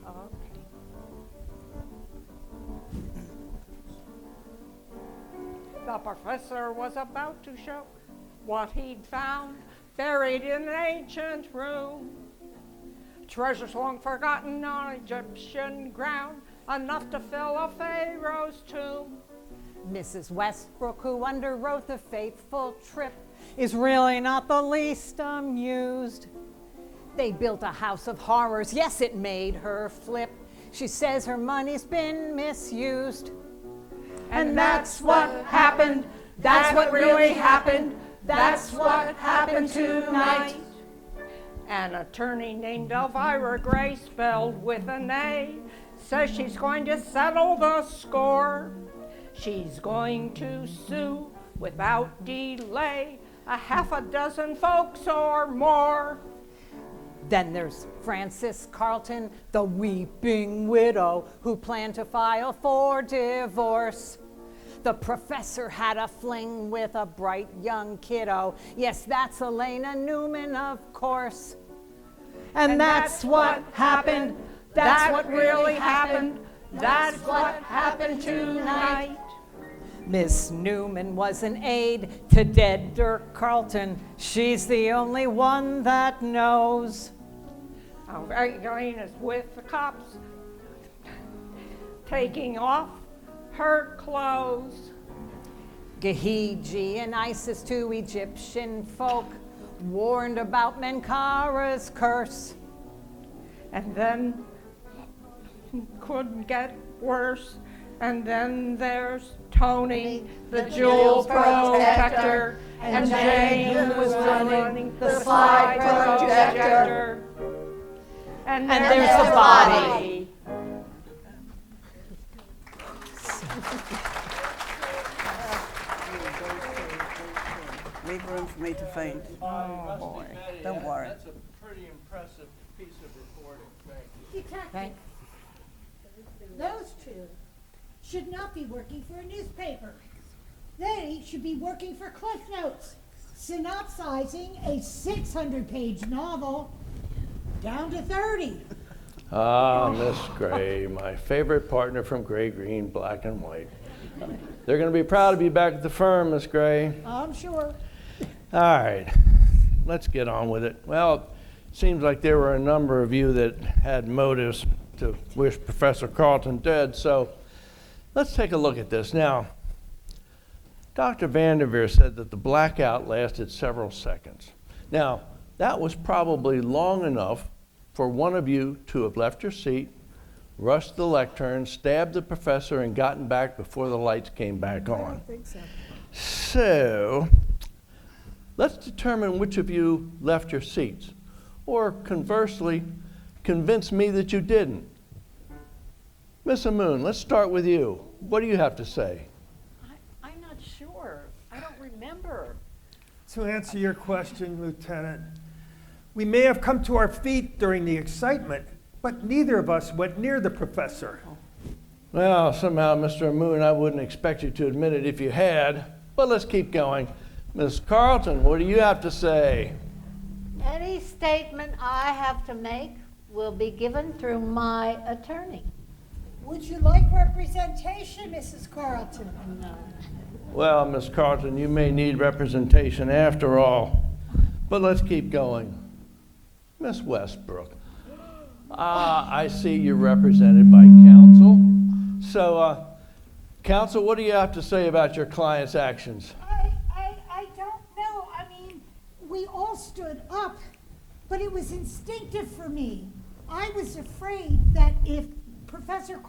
Okay. The professor was about to show what he'd found buried in an ancient room. Treasures long forgotten on Egyptian ground, enough to fill a pharaoh's tomb. Mrs. Westbrook, who underwrote the fateful trip, is really not the least amused. They built a house of horrors, yes, it made her flip. She says her money's been misused. And that's what happened, that's what really happened, that's what happened tonight. An attorney named Elvira Gray, spelled with an A, says she's going to settle the score. She's going to sue without delay a half a dozen folks or more. Then there's Frances Carlton, the weeping widow, who planned to file for divorce. The professor had a fling with a bright young kiddo. Yes, that's Elena Newman, of course. And that's what happened, that's what really happened, that's what happened tonight. Miss Newman was an aide to dead Dirk Carlton. She's the only one that knows. Elena's with the cops, taking off her clothes. Gehiji and Isis, two Egyptian folk, warned about Menkara's curse. And then couldn't get worse. And then there's Tony, the jewel protector, and Jane, who was running the slide projector. And there's the body. Leave room for me to faint. Oh, boy. Don't worry. That's a pretty impressive piece of reporting. Thank you. Detective, those two should not be working for a newspaper. They should be working for Cliff Notes, synopsizing a 600-page novel down to 30. Ah, Miss Gray, my favorite partner from Gray, Green, Black, and White. They're going to be proud to be back at the firm, Miss Gray. I'm sure. All right, let's get on with it. Well, it seems like there were a number of you that had motives to wish Professor Carlton dead, so let's take a look at this. Now, Dr. Vanderveer said that the blackout lasted several seconds. Now, that was probably long enough for one of you to have left your seat, rushed the lectern, stabbed the professor, and gotten back before the lights came back on. I don't think so. So, let's determine which of you left your seats, or conversely, convince me that you didn't. Miss Amoon, let's start with you. What do you have to say? I'm not To answer your question, Lieutenant, we may have come to our feet during the excitement, but neither of us went near the professor. Well, somehow, Mr. Moon, I wouldn't expect you to admit it if you had, but let's keep going. Miss Carlton, what do you have to say? Any statement I have to make will be given through my attorney. Would you like representation, Mrs. Carlton? No. Well, Miss Carlton, you may need representation after all, but let's keep going. Miss Westbrook, I see you're represented by counsel. So, counsel, what do you have to say about your client's actions? I don't know. I mean, we all stood up, but it was instinctive for me. I was afraid that if Professor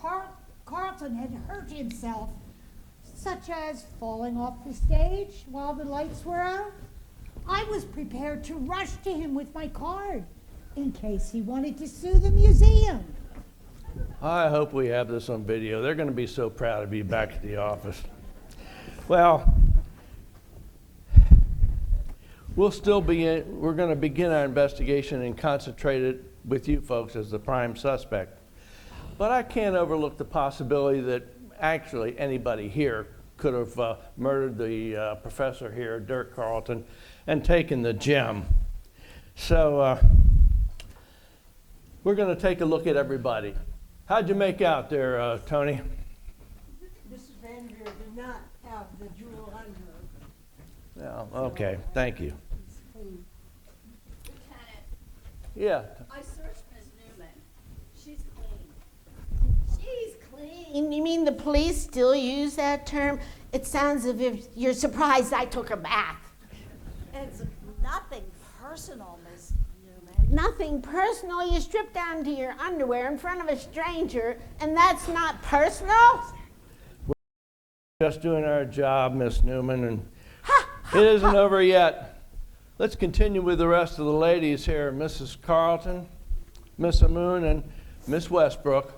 Carlton had hurt himself, such as falling off the stage while the lights were out, I was prepared to rush to him with my card in case he wanted to sue the museum. I hope we have this on video. They're going to be so proud to be back at the office. Well, we're going to begin our investigation and concentrate it with you folks as the prime suspect. But I can't overlook the possibility that actually anybody here could have murdered the professor here, Dirk Carlton, and taken the gem. So we're going to take a look at everybody. How'd you make out there, Tony? Mrs. Vanderveer did not have the jewel on her. Yeah, okay, thank you. Lieutenant, Yeah. I searched Ms. Newman. She's clean. She's clean. You mean the police still use that term? It sounds as if you're surprised I took a bath. It's nothing personal, Ms. Newman. Nothing personal. You strip down to your underwear in front of a stranger, and that's not personal? We're just doing our job, Miss Newman, and it isn't over yet. Let's continue with the rest of the ladies here. Mrs. Carlton, Miss Amoon, and Miss Westbrook.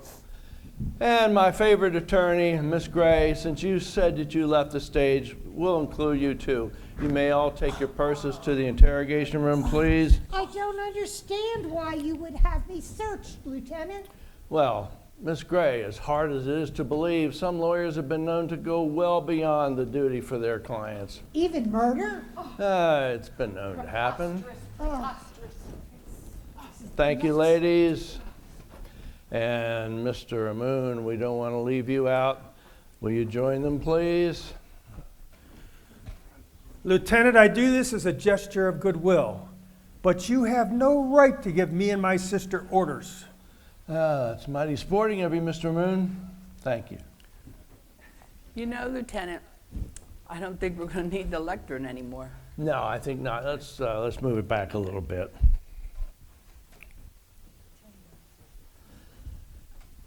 And my favorite attorney, Miss Gray, since you said that you left the stage, we'll include you too. You may all take your purses to the interrogation room, please. I don't understand why you would have me searched, Lieutenant. Well, Miss Gray, as hard as it is to believe, some lawyers have been known to go well beyond the duty for their clients. Even murder? It's been known to happen. Oh. Thank you, ladies. And Mr. Amoon, we don't want to leave you out. Will you join them, please? Lieutenant, I do this as a gesture of goodwill, but you have no right to give me and my sister orders. It's mighty sporting of you, Mr. Moon. Thank you. You know, Lieutenant, I don't think we're going to need the lectern anymore. No, I think not. Let's move it back a little bit.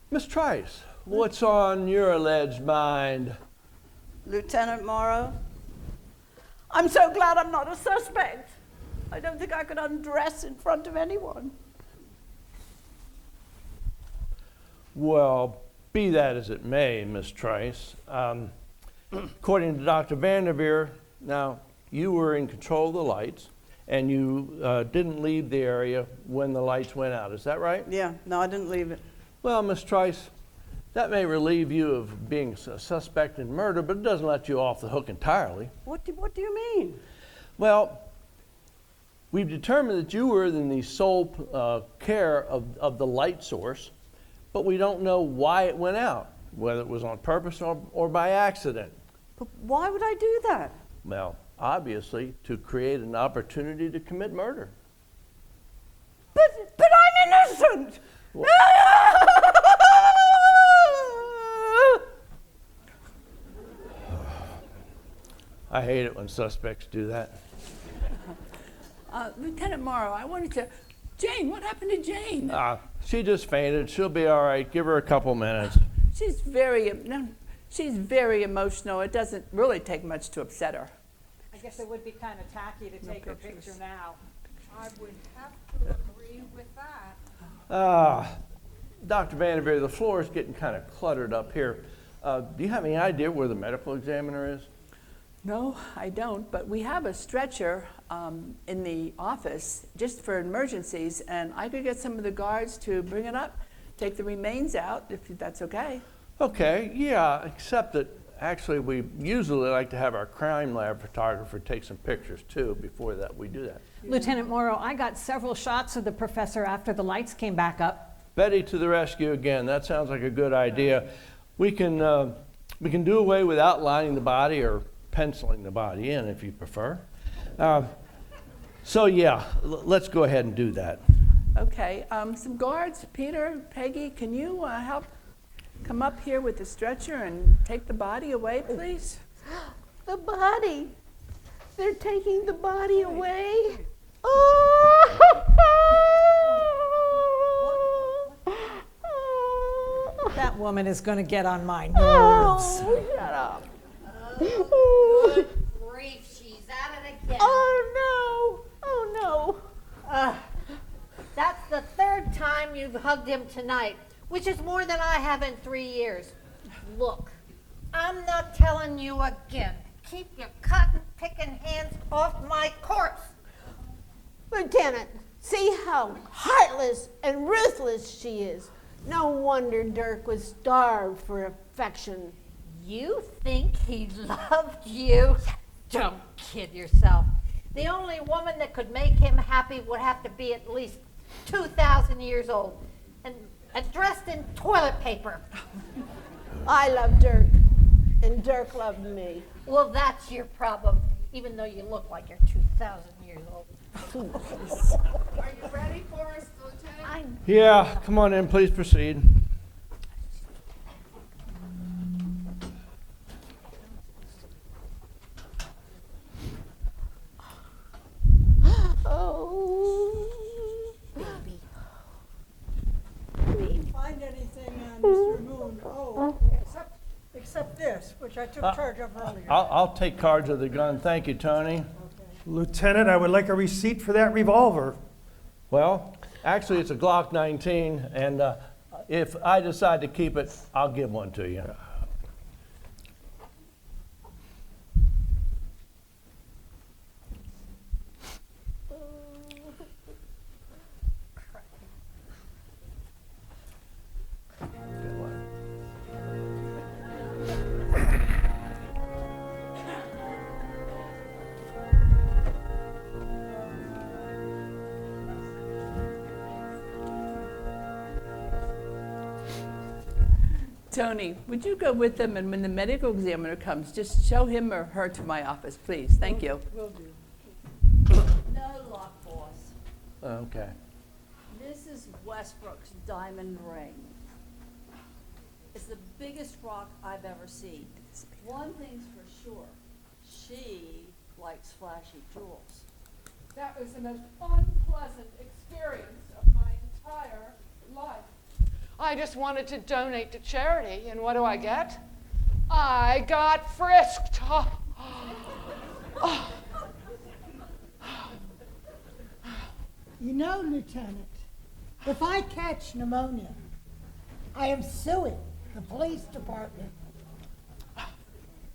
Miss Trice, what's on your alleged mind? Lieutenant Morrow, I'm so glad I'm not a suspect. I don't think I could undress in front of anyone. Well, be that as it may, Miss Trice, according to Dr. Vanderveer, now, you were in control of the lights, and you didn't leave the area when the lights went out. Is that right? Yeah, no, I didn't leave it. Well, Miss Trice, that may relieve you of being a suspect in murder, but it doesn't let you off the hook entirely. What do you mean? Well, we've determined that you were in the sole care of the light source, but we don't know why it went out, whether it was on purpose or by accident. But why would I do that? Well, obviously, to create an opportunity to commit murder. But I'm innocent! Well, I hate it when suspects do that. Lieutenant Morrow, I wanted to... Jane, what happened to Jane? She just fainted. She'll be all right. Give her a couple minutes. She's very emotional. It doesn't really take much to upset her. I guess it would be kind of tacky to take her picture now. I would have to agree with that. Dr. Vanderveer, the floor is getting kind of cluttered up here. Do you have any idea where the medical examiner is? No, I don't, but we have a stretcher in the office just for emergencies, and I could get some of the guards to bring it up, take the remains out, if that's okay. Okay, yeah, except that actually we usually like to have our crime lab photographer take some pictures too before that we do that. Lieutenant Morrow, I got several shots of the professor after the lights came back up. Betty to the rescue again. That sounds like a good idea. We can do away with outlining the body or penciling the body in if you prefer. So yeah, let's go ahead and do that. Okay, some guards, Peter, Peggy, can you help come up here with the stretcher and take the body away, please? The body. They're taking the body away. Oh! That woman is going to get on my nerves. Oh, shut up. Good grief, she's at it again. Oh, no. Oh, no. That's the third time you've hugged him tonight, which is more than I have in 3 years. Look, I'm not telling you again. Keep your cotton-picking hands off my corpse. Lieutenant, see how heartless and ruthless she is. No wonder Dirk was starved for affection. You think he loved you? Don't kid yourself. The only woman that could make him happy would have to be at least 2,000 years old and dressed in toilet paper. I love Dirk, and Dirk loved me. Well, that's your problem, even though you look like you're 2,000 years old. Are you ready for us, Lieutenant? Yeah, come on in, please proceed. Oh, Did you find anything on Mr. Moon? Oh, except this, which I took charge of earlier. I'll take charge of the gun. Thank you, Tony. Lieutenant, I would like a receipt for that revolver. Well, actually, it's a Glock 19, and if I decide to keep it, I'll give one to you. Tony, would you go with them, and when the medical examiner comes, just show him or her to my office, please? Thank you. Will do. No luck, boss. Okay. Mrs. Westbrook's diamond ring. It's the biggest rock I've ever seen. One thing's for sure, she likes flashy jewels. That was the most unpleasant experience of my entire life. I just wanted to donate to charity, and what do I get? I got frisked. Oh. You know, Lieutenant, if I catch pneumonia, I am suing the police department.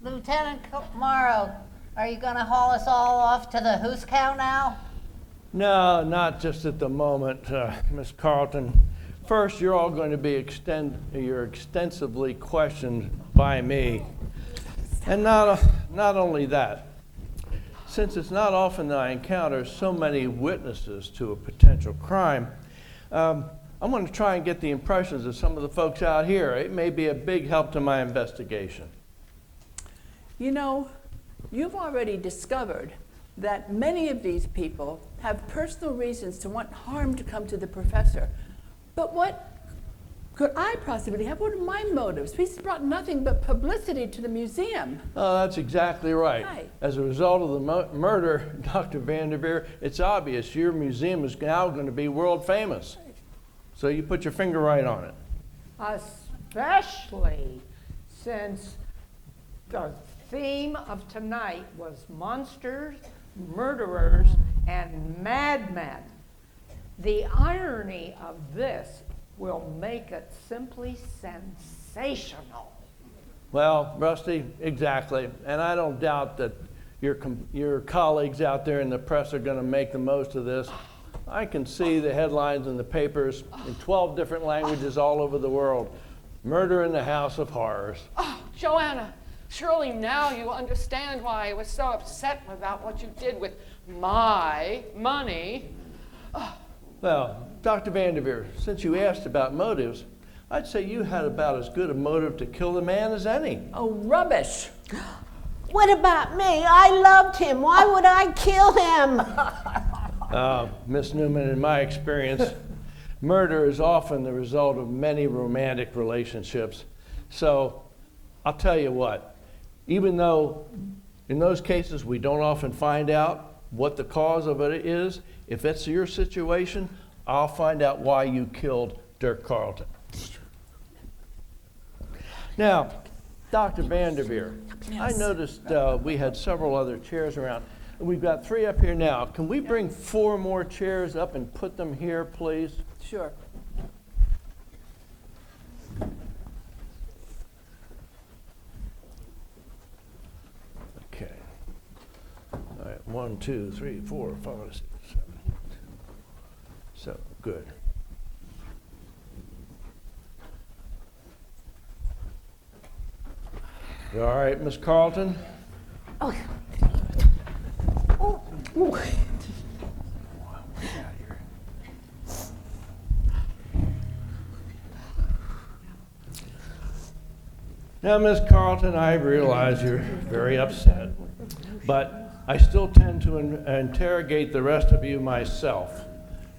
Lieutenant Morrow, are you going to haul us all off to the Hoos Cow now? No, not just at the moment, Miss Carlton. First, you're all going to be extensively questioned by me. And not only that, since it's not often that I encounter so many witnesses to a potential crime, I'm going to try and get the impressions of some of the folks out here. It may be a big help to my investigation. You know, you've already discovered that many of these people have personal reasons to want harm to come to the professor. But what could I possibly have? What are my motives? He's brought nothing but publicity to the museum. Oh, that's exactly right. Right. As a result of the murder, Dr. Vanderveer, it's obvious your museum is now going to be world famous. So you put your finger right on it. Especially since the theme of tonight was monsters, murderers, and madmen. The irony of this will make it simply sensational. Well, Rusty, exactly. And I don't doubt that your colleagues out there in the press are going to make the most of this. I can see the headlines in the papers in 12 different languages all over the world. Murder in the House of Horrors. Oh, Joanna, surely now you understand why I was so upset about what you did with my money. Oh. Well, Dr. Vanderveer, since you asked about motives, I'd say you had about as good a motive to kill the man as any. Oh, rubbish. What about me? I loved him. Why would I kill him? Miss Newman, in my experience, murder is often the result of many romantic relationships. So I'll tell you what, even though in those cases we don't often find out what the cause of it is, if it's your situation, I'll find out why you killed Dirk Carlton. Now, Dr. Vanderveer, I noticed we had several other chairs around. We've got 3 up here now. Can we bring 4 more chairs up and put them here, please? Sure. Okay. All right, 1, 2, 3, 4, 5, 6, 7, 8. So, good. You all right, Miss Carlton? Oh. Now, Miss Carlton, I realize you're very upset, but I still tend to interrogate the rest of you myself.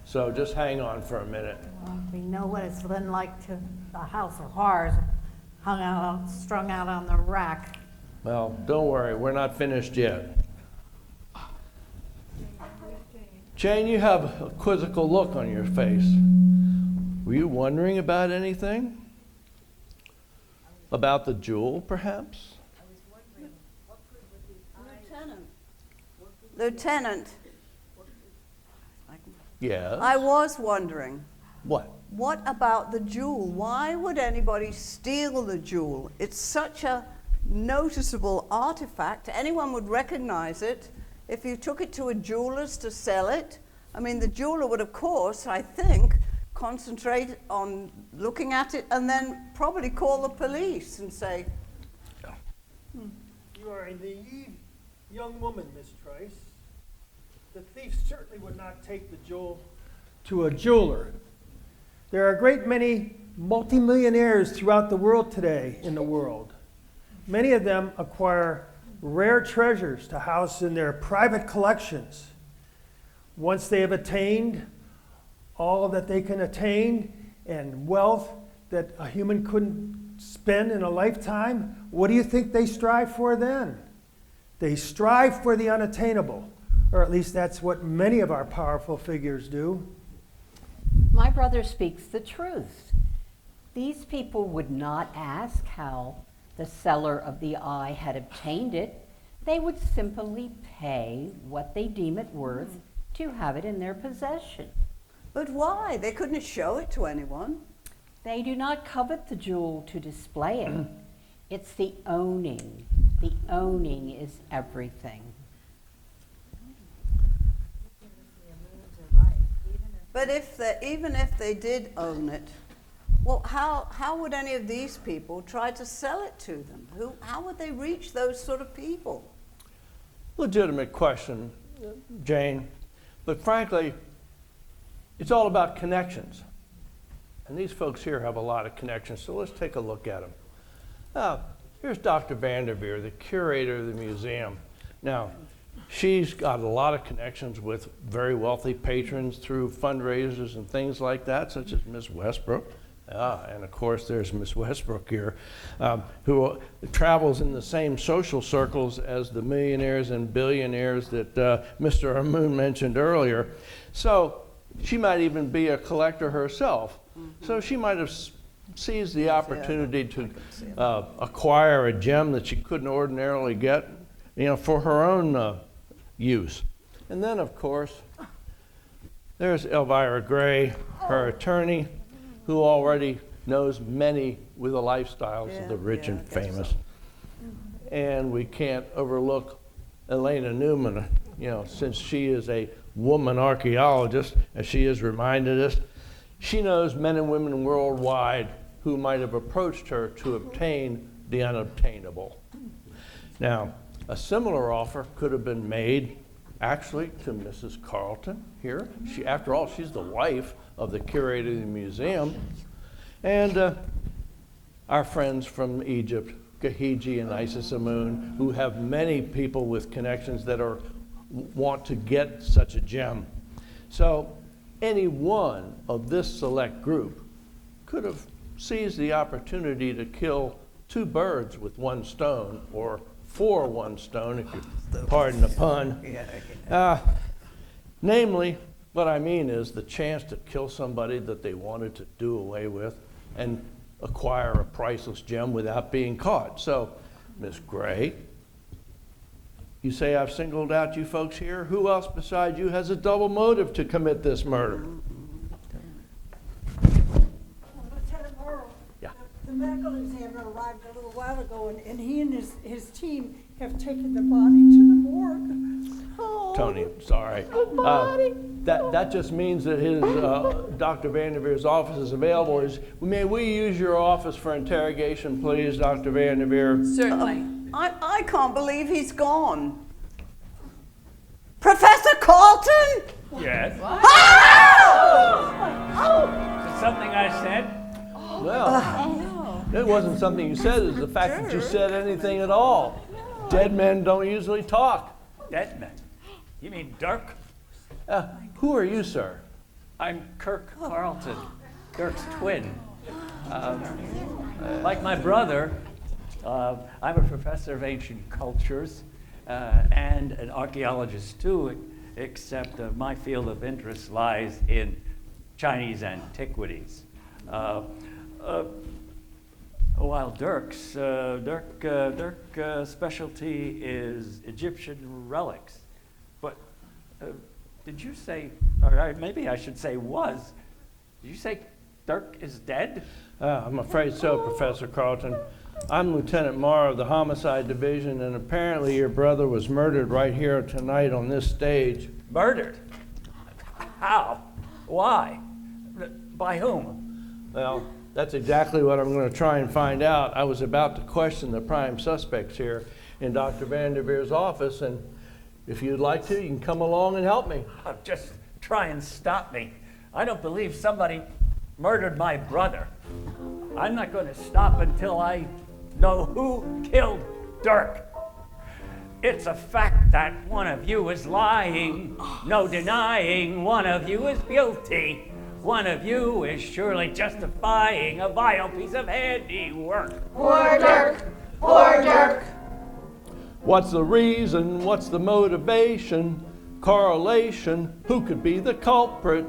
So just hang on for a minute. Well, we know what it's been like to the House of Horrors, strung out on the rack. Well, don't worry, we're not finished yet. Jane, you have a quizzical look on your face. Were you wondering about anything? About the jewel, perhaps? Lieutenant, Yes. I was wondering, What? what about the jewel? Why would anybody steal the jewel? It's such a noticeable artifact. Anyone would recognize it if you took it to a jeweler's to sell it. I mean, the jeweler would, of course, I think, concentrate on looking at it and then probably call the police and say, You are a naive young woman, Miss Trice. The thief certainly would not take the jewel to a jeweler. There are a great many multimillionaires throughout the world today in the world. Many of them acquire rare treasures to house in their private collections. Once they have attained all that they can attain and wealth that a human couldn't spend in a lifetime, what do you think they strive for then? They strive for the unattainable, or at least that's what many of our powerful figures do. My brother speaks the truth. These people would not ask how the seller of the eye had obtained it. They would simply pay what they deem it worth to have it in their possession. but why? They couldn't show it to anyone. They do not covet the jewel to display it. It's the owning. The owning is everything. But even if they did own it, well, how would any of these people try to sell it to them? How would they reach those sort of people? Legitimate question, Jane. But frankly, it's all about connections. And these folks here have a lot of connections, so let's take a look at them. Now, here's Dr. Vanderveer, the curator of the museum. Now, she's got a lot of connections with very wealthy patrons through fundraisers and things like that, such as Miss Westbrook. And of course, there's Miss Westbrook here, who travels in the same social circles as the millionaires and billionaires that Mr. Amoon mentioned earlier. So she might even be a collector herself. So she might have seized the opportunity to acquire a gem that she couldn't ordinarily get, for her own use. And then, of course, there's Elvira Gray, her attorney, who already knows many with the lifestyles of the rich and famous. And we can't overlook Elena Newman, since she is a woman archaeologist, as she has reminded us. She knows men and women worldwide who might have approached her to obtain the unobtainable. Now, a similar offer could have been made actually to Mrs. Carleton here. After all, she's the wife of the curator of the museum. And our friends from Egypt, Gahiji and Isis Amun, who have many people with connections that want to get such a gem. So any one of this select group could have seized the opportunity to kill two birds with one stone, or for one stone, if you pardon the pun. Namely, what I mean is the chance to kill somebody that they wanted to do away with and acquire a priceless gem without being caught. So, Miss Gray, you say I've singled out you folks here. Who else besides you has a double motive to commit this murder? Lieutenant Morrow. Yeah. The medical examiner arrived a little while ago, and he and his team have taken the body to the morgue. Tony, sorry. That just means that his Dr. Vanderveer's office is available. May we use your office for interrogation, please, Dr. Vanderveer? Certainly. I can't believe he's gone. Professor Carleton? Yes. Oh! Is it something I said? Well, it wasn't something you said. It's the fact that you said anything at all. Dead men don't usually talk. Dead men? You mean Dirk? Who are you, sir? I'm Kirk Carleton, Dirk's twin. Like my brother, I'm a professor of ancient cultures and an archaeologist too, except my field of interest lies in Chinese antiquities. While Dirk's specialty is Egyptian relics. But did you say, or maybe I should say was, did you say Dirk is dead? I'm afraid so, Professor Carleton. I'm Lieutenant Marr of the Homicide Division, and apparently your brother was murdered right here tonight on this stage. Murdered? How? Why? By whom? Well, that's exactly what I'm going to try and find out. I was about to question the prime suspects here in Dr. Vanderveer's office, and if you'd like to, you can come along and help me. Just try and stop me. I don't believe somebody murdered my brother. I'm not going to stop until I know who killed Dirk. It's a fact that one of you is lying. No denying one of you is guilty. One of you is surely justifying a vile piece of handiwork. Poor Dirk! Poor Dirk! What's the reason? What's the motivation? Correlation? Who could be the culprit?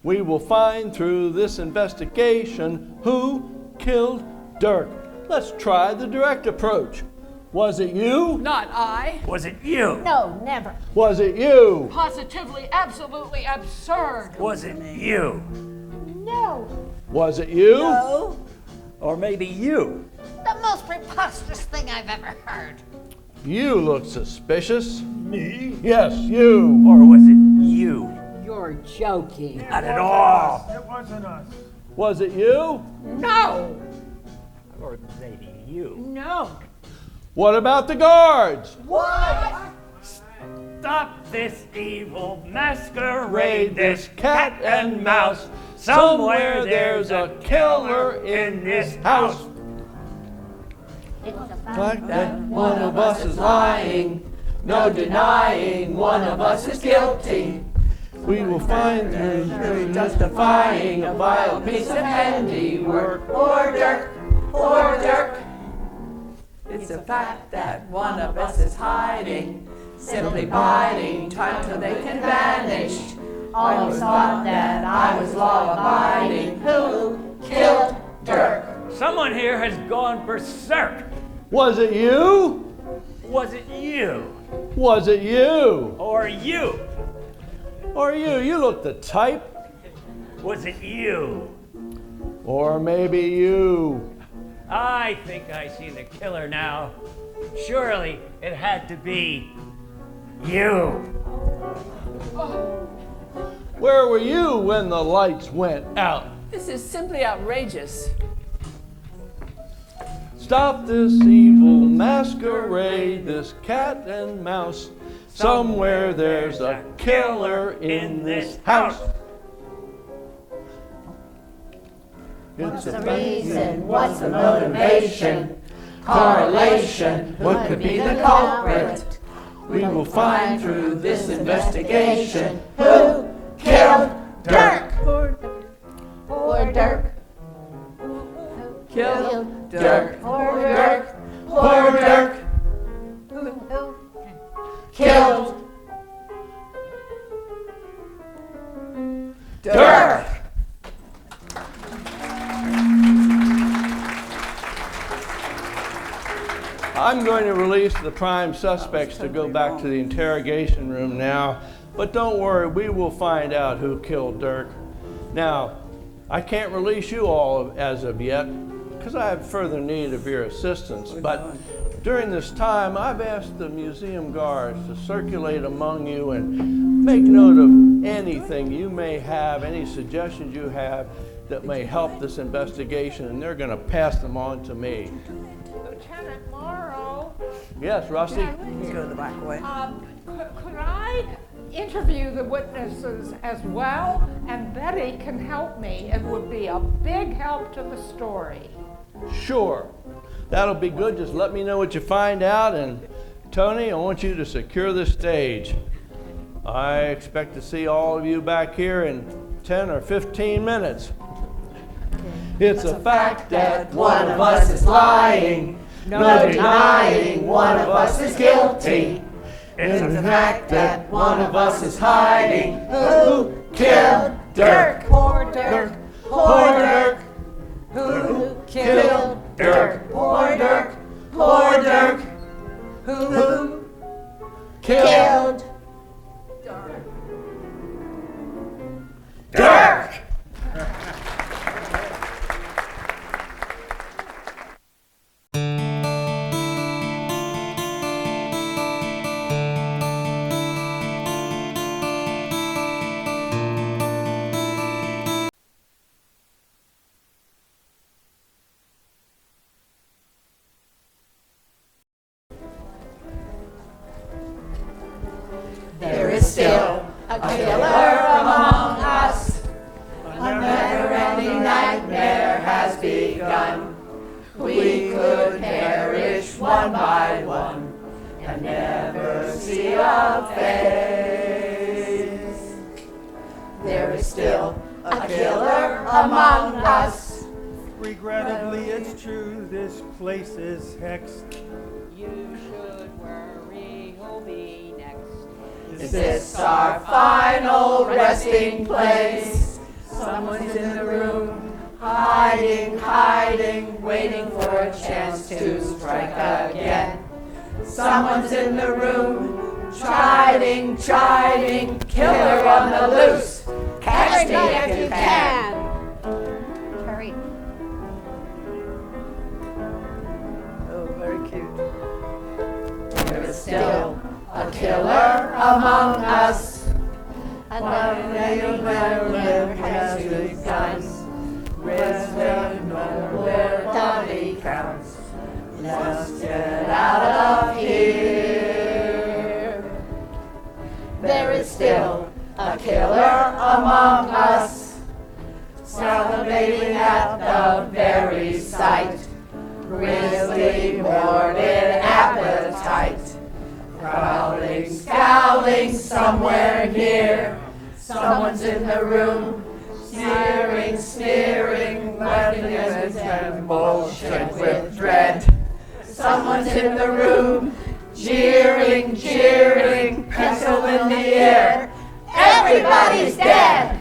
We will find through this investigation who killed Dirk. Let's try the direct approach. Was it you? Not I. Was it you? No, never. Was it you? Positively, absolutely absurd. Was it you? No. Was it you? No. Or maybe you? The most preposterous thing I've ever heard. You look suspicious. Me? Yes, you. Or was it you? You're joking. Not at all. It wasn't us. Was it you? No! Or maybe you? No. What about the guards? What? Stop this evil masquerade, this cat and mouse. Somewhere there's a killer in this house. Like that one of us is lying, no denying one of us is guilty. We will find through justifying a vile piece of handiwork. Poor Dirk, poor Dirk. It's a fact that one of us is hiding, simply biding time till they can vanish. Always thought that I was law-abiding. Who killed Dirk? Someone here has gone berserk. Was it you? Was it you? Was it you? Or you? Or you? You look the type. Was it you? Or maybe you. I think I see the killer now. Surely it had to be you. Where were you when the lights went out? This is simply outrageous. Stop this evil masquerade, this cat and mouse. Somewhere there's a killer in this house. What's the reason? What's the motivation? Correlation? What could be the culprit? We will find through this investigation who killed Dirk. Poor Dirk. Killed Dirk. Poor Dirk. Poor Dirk. Who killed Dirk? I'm going to release the prime suspects to go back to the interrogation room now, but don't worry, we will find out who killed Dirk. Now, I can't release you all as of yet, because I have further need of your assistance, but during this time, I've asked the museum guards to circulate among you and make note of anything you may have, any suggestions you have that may help this investigation, and they're going to pass them on to me. Lieutenant Morrow. Yes, Rusty? Let's go the back way. Could I interview the witnesses as well? And Betty can help me. It would be a big help to the story. Sure. That'll be good. Just let me know what you find out. And Tony, I want you to secure the stage. I expect to see all of you back here in 10 or 15 minutes. It's a fact that one of us is lying. No denying one of us is guilty. It's a fact that one of us is hiding. Who killed Dirk? Poor Dirk. Poor Dirk. Who killed Dirk? Poor Dirk. Poor Dirk. Who killed Dirk? There is still a killer among us. A never-ending nightmare has begun. We could perish one by one and never see a face. There is still a killer among us. Regrettably, it's true, this place is hexed. You should worry who'll be next. Is this our final resting place? Someone's in the room, hiding, hiding, waiting for a chance to strike again. Someone's in the room, chiding, chiding, killer on the loose. Catch me if you can. Hurry. Oh, very cute. There is still a killer among us. Another nowhere has begun. Wisdom nowhere dummy counts. Let's get out of here. There is still a killer among us, salivating at the very sight. Grisly, morbid appetite. Prowling, scowling somewhere near. Someone's in the room, sneering, sneering, laughing as emotion with dread. Someone's in the room, jeering, jeering, pencil in the air. Everybody's dead!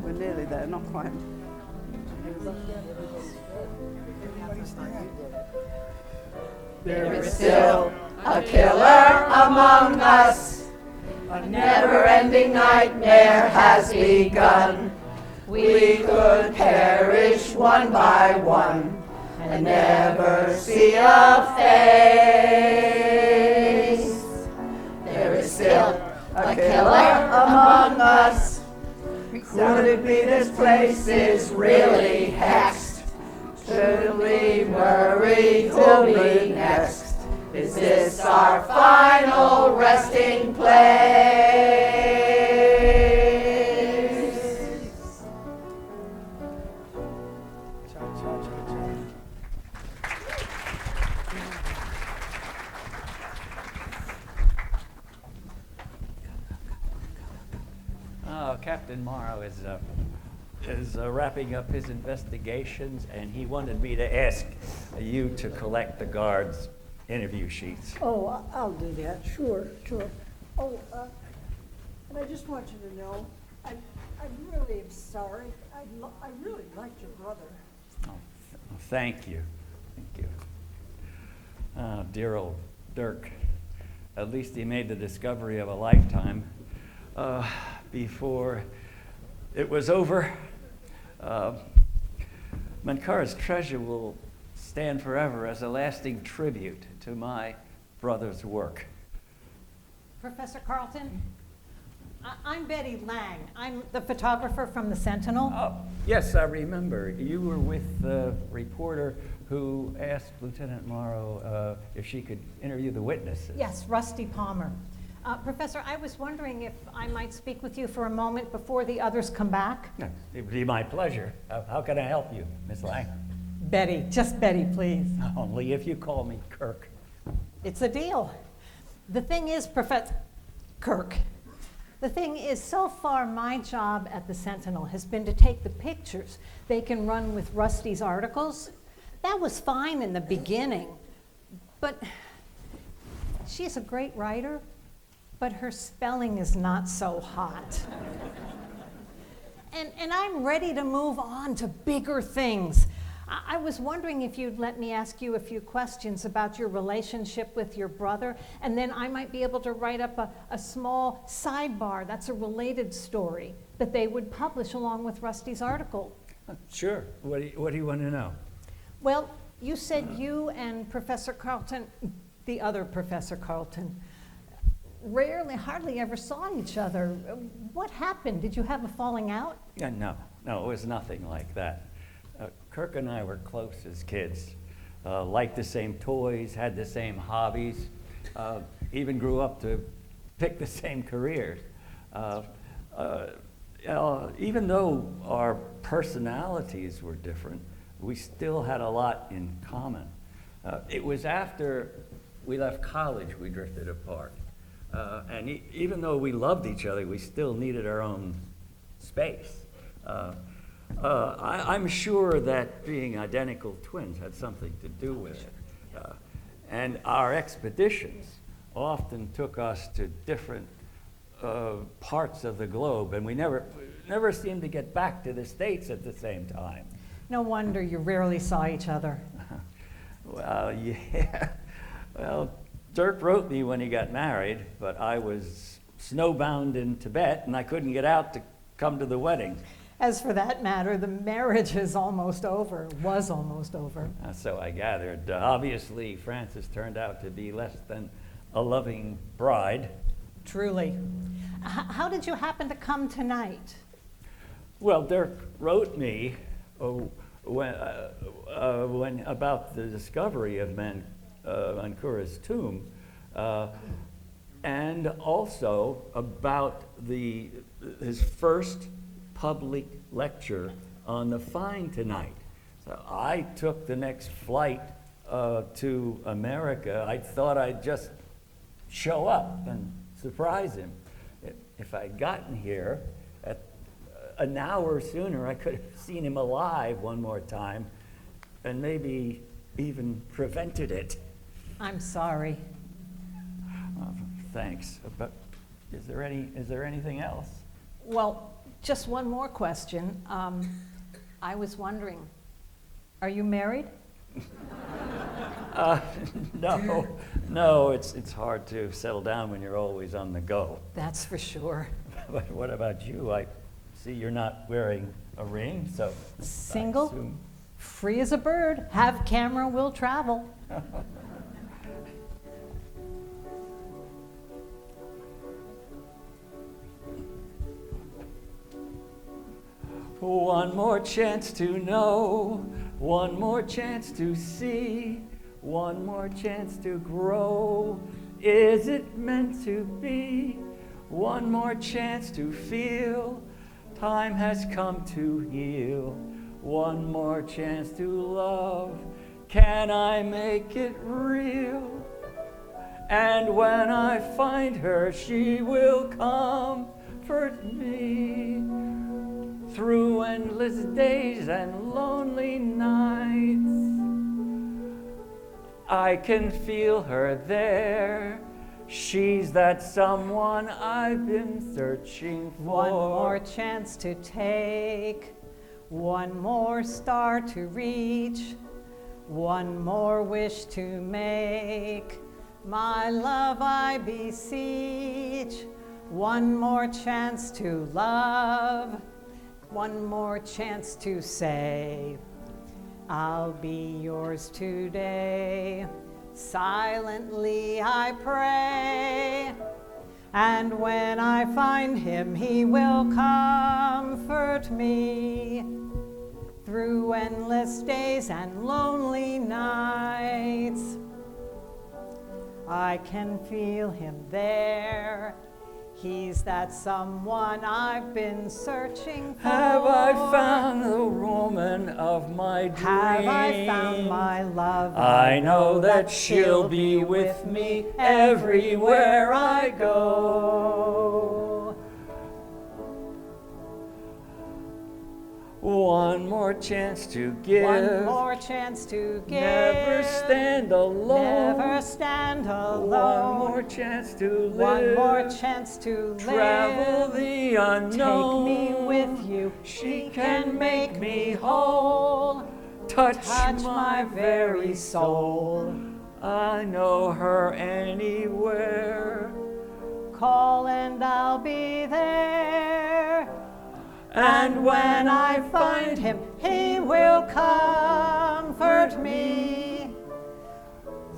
We're nearly there, not quite. There is still a killer among us. A never-ending nightmare has begun. we could perish one by one and never see a face. There is still a killer among us. Could it be this place is really hexed? Should we worry who'll be next? Is this our final resting place? Captain Morrow is wrapping up his investigations, and he wanted me to ask you to collect the guards' interview sheets. Oh, I'll do that, sure. Oh, and I just want you to know, I really am sorry. I really liked your brother. Thank you. Oh, dear old Dirk. At least he made the discovery of a lifetime. Before it was over, Mankara's treasure will stand forever as a lasting tribute to my brother's work. Professor Carlton, I'm Betty Lang. I'm the photographer from the Sentinel. Oh, yes, I remember. You were with the reporter who asked Lieutenant Morrow if she could interview the witnesses. Yes, Rusty Palmer. Professor, I was wondering if I might speak with you for a moment before the others come back. No, it would be my pleasure. How can I help you, Miss Lang? Betty, just Betty, please. Only if you call me Kirk. It's a deal. The thing is, Professor Kirk, the thing is, so far my job at the Sentinel has been to take the pictures they can run with Rusty's articles. That was fine in the beginning, but she's a great writer, but her spelling is not so hot. And I'm ready to move on to bigger things. I was wondering if you'd let me ask you a few questions about your relationship with your brother, and then I might be able to write up a small sidebar that's a related story that they would publish along with Rusty's article. Sure. What do you want to know? Well, you said you and Professor Carlton, the other Professor Carlton, hardly ever saw each other. What happened? Did you have a falling out? No, it was nothing like that. Kirk and I were close as kids, liked the same toys, had the same hobbies, even grew up to pick the same careers. Even though our personalities were different, we still had a lot in common. It was after we left college we drifted apart. And even though we loved each other, we still needed our own space. I'm sure that being identical twins had something to do with it. And our expeditions often took us to different parts of the globe, and we never seemed to get back to the States at the same time. No wonder you rarely saw each other. Well, yeah. Well, Dirk wrote me when he got married, but I was snowbound in Tibet, and I couldn't get out to come to the wedding. As for that matter, the marriage is almost over, was almost over. So I gathered. Obviously, Frances turned out to be less than a loving bride. Truly. How did you happen to come tonight? Well, Dirk wrote me when about the discovery of Mankura's tomb, and also about his first public lecture on the find tonight. So I took the next flight to America. I thought I'd just show up and surprise him. If I'd gotten here at an hour sooner, I could have seen him alive one more time and maybe even prevented it. I'm sorry. Thanks. But is there anything else? Well, just one more question. I was wondering, are you married? No, it's hard to settle down when you're always on the go. That's for sure. But what about you? I see you're not wearing a ring, so. I Single, assume- free as a bird, have camera, will travel. One more chance to know, one more chance to see, one more chance to grow. Is it meant to be? One more chance to feel. Time has come to heal. One more chance to love. Can I make it real? And when I find her, she will comfort me through endless days and lonely nights. I can feel her there. She's that someone I've been searching for. One more chance to take, one more star to reach, one more wish to make. My love, I beseech, one more chance to love, one more chance to say, I'll be yours today. Silently I pray, and when I find him, he will comfort me through endless days and lonely nights. I can feel him there. He's that someone I've been searching for. Have I found the woman of my dreams? Have I found my love? I know that she'll be with me everywhere I go. One more chance to give. One more chance to give. Never stand alone. Never stand alone. One more chance to One live. more chance to Travel live. the unknown. Take me with you. She can make me whole. Touch my very soul. I know her anywhere. Call and I'll be there. And when I find him, he will comfort me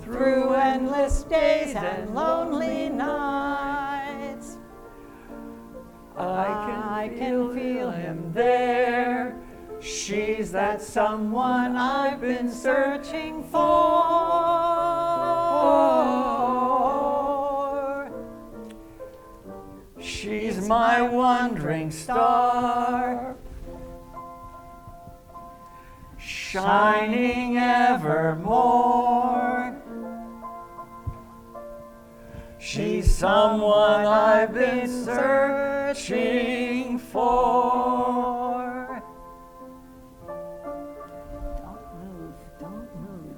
through endless days and lonely nights. I can feel him there. She's that someone I've been searching for. She's my wandering star, shining evermore. She's someone I've been searching for. Don't move, don't move.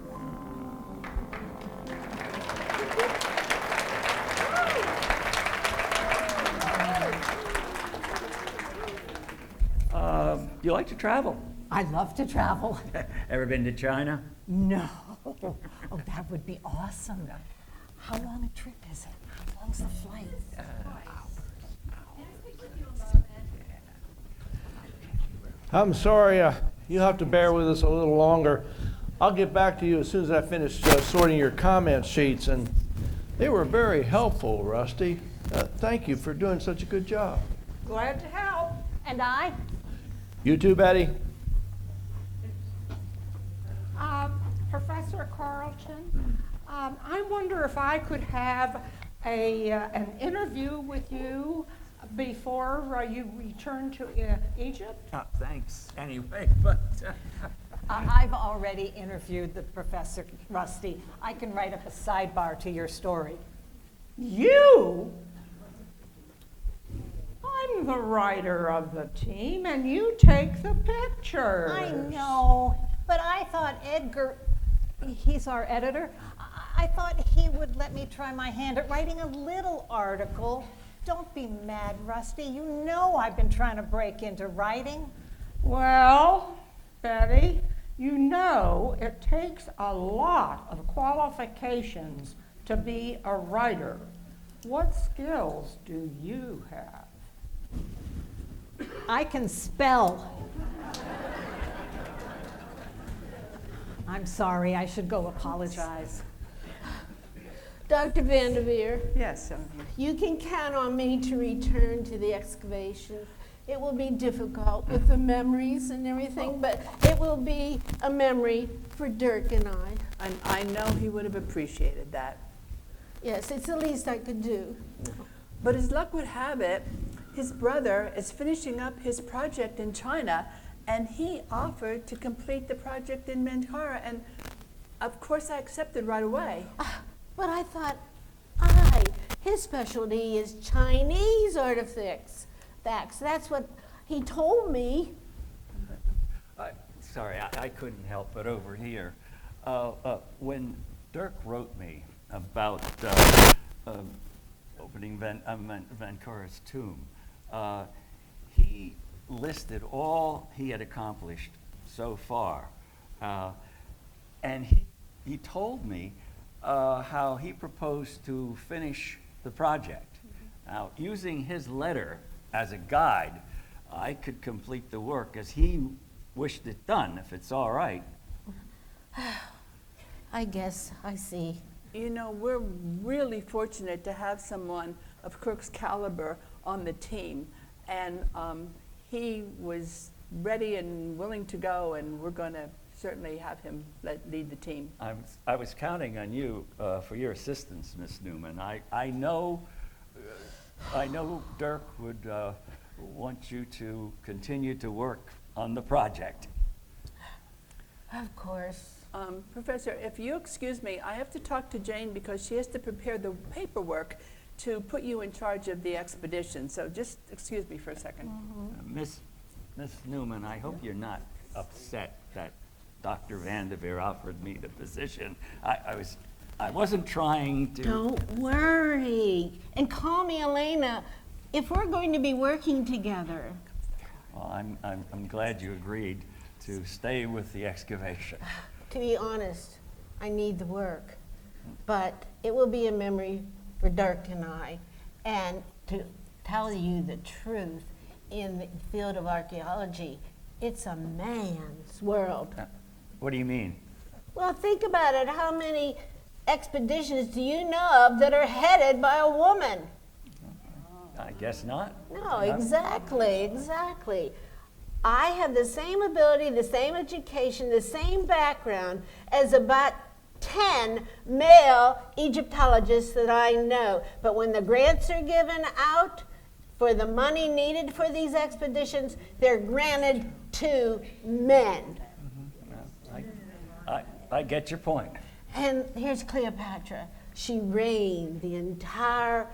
You like to travel? I love to travel. Ever been to China? No. Oh, that would be awesome. How long a trip is it? How long's the flight? I'm sorry, you'll have to bear with us a little longer. I'll get back to you as soon as I finish sorting your comment sheets, and they were very helpful, Rusty. Thank you for doing such a good job. Glad to help. And I? You too, Betty? Professor Carlton, I wonder if I could have an interview with you before you return to Egypt. Thanks anyway, but... I've already interviewed the Professor Rusty. I can write up a sidebar to your story. You? I'm the writer of the team, and you take the pictures. I know, but I thought Edgar, he's our editor, I thought he would let me try my hand at writing a little article. Don't be mad, Rusty. You know I've been trying to break into writing. Well, Betty, you know it takes a lot of qualifications to be a writer. What skills do you have? I can spell. I'm sorry, I should go apologize. Dr. Vanderveer, Yes. you can count on me to return to the excavation. It will be difficult with the memories and everything, but it will be a memory for Dirk and I. And I know he would have appreciated that. Yes, it's the least I could do. But as luck would have it, his brother is finishing up his project in China, and he offered to complete the project in Mentora, and of course I accepted right away. But I thought, his specialty is Chinese artifacts. That's what he told me. Sorry, I couldn't help but overhear. When Dirk wrote me about opening Vancora's tomb, he listed all he had accomplished so far. And he told me how he proposed to finish the project. Now, using his letter as a guide, I could complete the work as he wished it done, if it's all right. I guess I see. You know, we're really fortunate to have someone of Kirk's caliber on the team, and he was ready and willing to go, and we're going to certainly have him lead the team. I was counting on you for your assistance, Miss Newman. I know Dirk would want you to continue to work on the project. Of course. Professor, if you excuse me, I have to talk to Jane because she has to prepare the paperwork to put you in charge of the expedition. So just excuse me for a second. Miss Newman, I hope you're not upset that Dr. Vanderveer offered me the position. I wasn't trying to. Don't worry. And call me Elena if we're going to be working together. Well, I'm glad you agreed to stay with the excavation. To be honest, I need the work. But it will be a memory for Dirk and I. And to tell you the truth, in the field of archaeology, it's a man's world. What do you mean? Well, think about it. How many expeditions do you know of that are headed by a woman? I guess not. No, exactly. I have the same ability, the same education, the same background as about 10 male Egyptologists that I know. But when the grants are given out for the money needed for these expeditions, they're granted to men. I get your point. And here's Cleopatra. She reigned the entire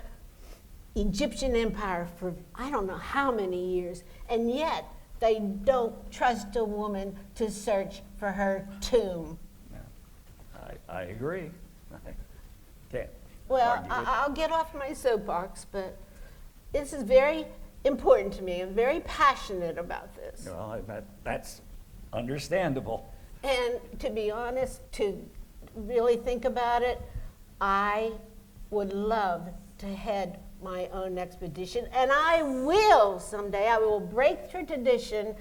Egyptian empire for I don't know how many years, and yet they don't trust a woman to search for her tomb. I agree. Can't Well, argue with I'll get off my soapbox, but this is very important to me. I'm very passionate about this. Well, that's understandable. And to be honest, to really think about it, I would love to head my own expedition, and I will someday. I will break through tradition,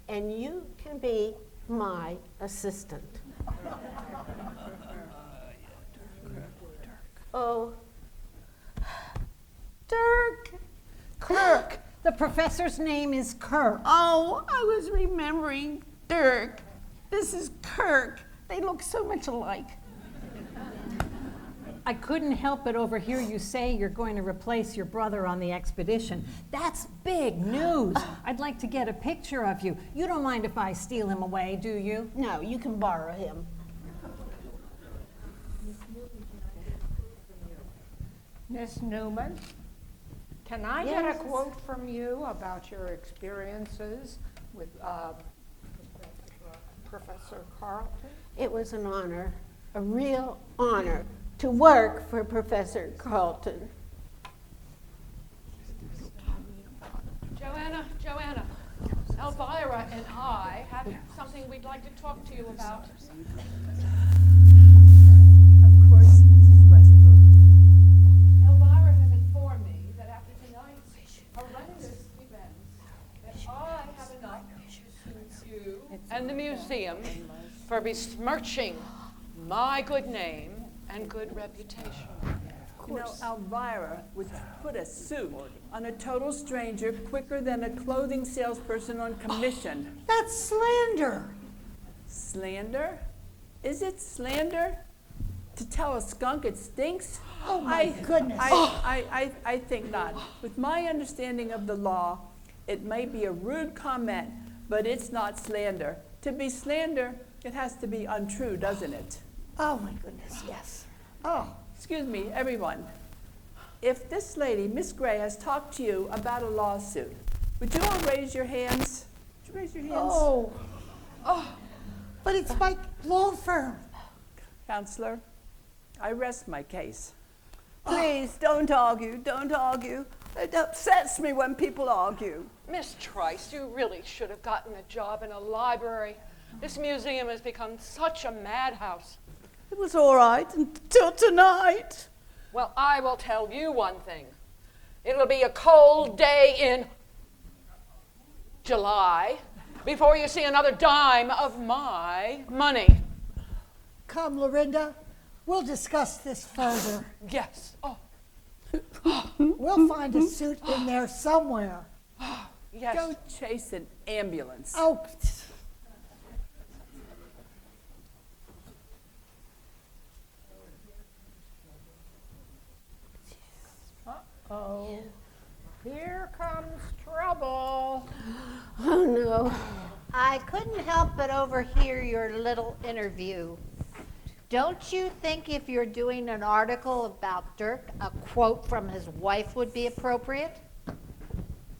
and you can be my assistant. Oh, Dirk. Kirk. The professor's name is Kirk. Oh, I was remembering Dirk. This is Kirk. They look so much alike. I couldn't help but overhear you say you're going to replace your brother on the expedition. That's big news. I'd like to get a picture of you. You don't mind if I steal him away, do you? No, you can borrow him. Miss Newman, can I get a quote from you about your experiences with Professor Carlton? It was an honor, a real honor, to work for Professor Carlton. Joanna, Elvira and I have something we'd like to talk to you about. Of course, Mrs. Westbrook. Elvira has informed me that after tonight's horrendous events, that museum for besmirching my good name and good reputation. You know, Elvira would put a suit on a total stranger quicker than a clothing salesperson on commission. That's slander. Slander? Is it slander? To tell a skunk it stinks? Oh my goodness. I think not. With my understanding of the law, it may be a rude comment, but it's not slander. To be slander, it has to be untrue, doesn't it? Oh my goodness, yes. Oh, excuse me, everyone. If this lady, Miss Gray, has talked to you about a lawsuit, would you all raise your hands? Would you raise your hands? Oh. But it's my law firm. Counselor, I rest my case. Please, don't argue, don't argue. It upsets me when people argue. Miss Trice, you really should have gotten a job in a library. This museum has become such a madhouse. It was all right until tonight. Well, I will tell you one thing. It'll be a cold day in July before you see another dime of my money. Come, Lorinda, we'll discuss this further. Yes. Oh. We'll find a suit in there somewhere. Yes. Go chase an ambulance. Oh. Oh, here comes trouble. Oh no. I couldn't help but overhear your little interview. Don't you think if you're doing an article about Dirk, a quote from his wife would be appropriate?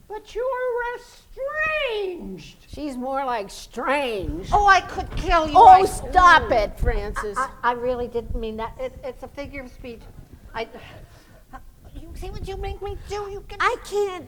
But you're estranged. She's more like strange. Oh, I could kill you. Oh, right- stop it, Francis. I really didn't mean that. It's a figure of speech. You see what you make me do? I can't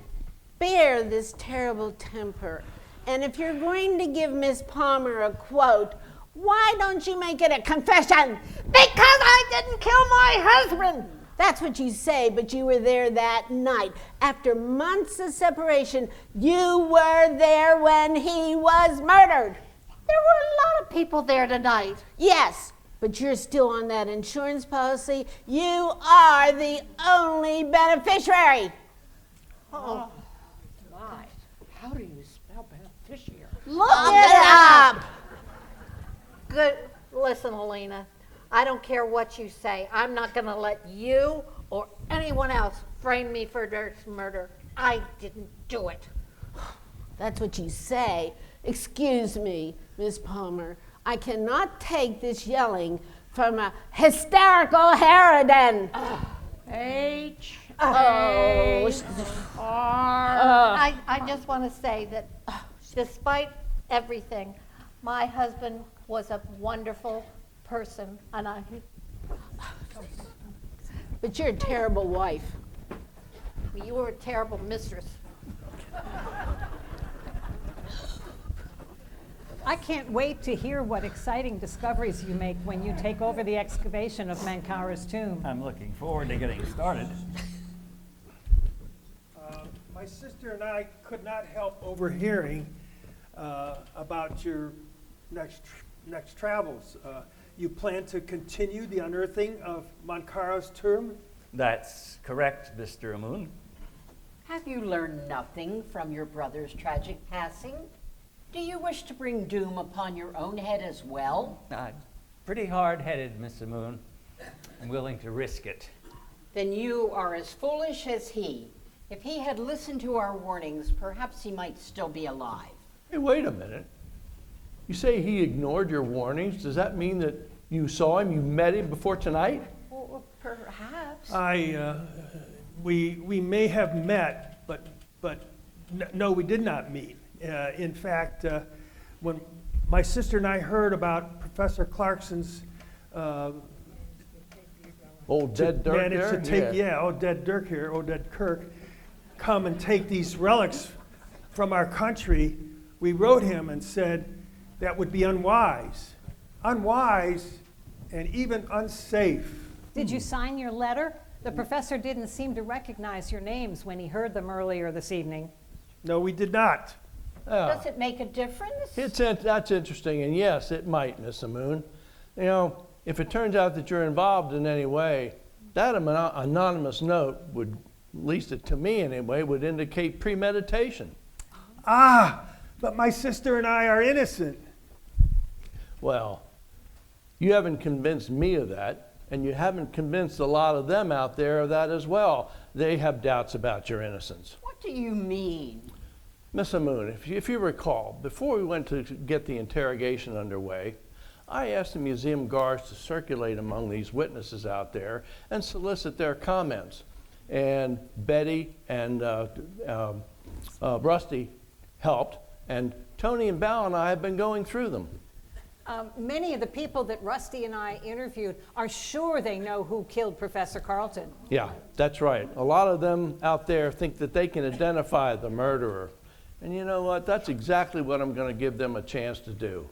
bear this terrible temper. And if you're going to give Miss Palmer a quote, why don't you make it a confession? Because I didn't kill my husband. That's what you say, but you were there that night. After months of separation, you were there when he was murdered. There were a lot of people there tonight. Yes, but you're still on that insurance policy. You are the only beneficiary. Oh, my. How do you spell beneficiary? Look it up. Good. Listen, Helena, I don't care what you say. I'm not going to let you or anyone else frame me for Dirk's murder. I didn't do it. That's what you say. Excuse me, Miss Palmer. I cannot take this yelling from a hysterical harridan. I just want to say that despite everything, my husband was a wonderful person, and But you're a terrible wife. You were a terrible mistress. I can't wait to hear what exciting discoveries you make when you take over the excavation of Mankara's tomb. I'm looking forward to getting started. My sister and I could not help overhearing about your next travels. You plan to continue the unearthing of Mankara's tomb? That's correct, Mr. Amun. Have you learned nothing from your brother's tragic passing? Do you wish to bring doom upon your own head as well? Pretty hard-headed, Miss Amun. I'm willing to risk it. Then you are as foolish as he. If he had listened to our warnings, perhaps he might still be alive. Hey, wait a minute. You say he ignored your warnings. Does that mean that you saw him, you met him before tonight? Well, perhaps. We may have met, but no, we did not meet. In fact, when my sister and I heard about Professor Clarkson's old dead Dirk managed there? to take, old dead Dirk here, old dead Kirk, come and take these relics from our country, we wrote him and said that would be unwise and even unsafe. Did you sign your letter? The professor didn't seem to recognize your names when he heard them earlier this evening. No, we did not. Does it make a difference? That's interesting, and yes, it might, Miss Moon. You know, if it turns out that you're involved in any way, that anonymous note would, at least to me anyway, would indicate premeditation. Ah, but my sister and I are innocent. Well, you haven't convinced me of that, and you haven't convinced a lot of them out there of that as well. They have doubts about your innocence. What do you mean? Miss Moon, if you recall, before we went to get the interrogation underway, I asked the museum guards to circulate among these witnesses out there and solicit their comments. And Betty and Rusty helped, and Tony and Val and I have been going through them. Many of the people that Rusty and I interviewed are sure they know who killed Professor Carlton. Yeah, that's right. A lot of them out there think that they can identify the murderer. And you know what? That's exactly what I'm going to give them a chance to do.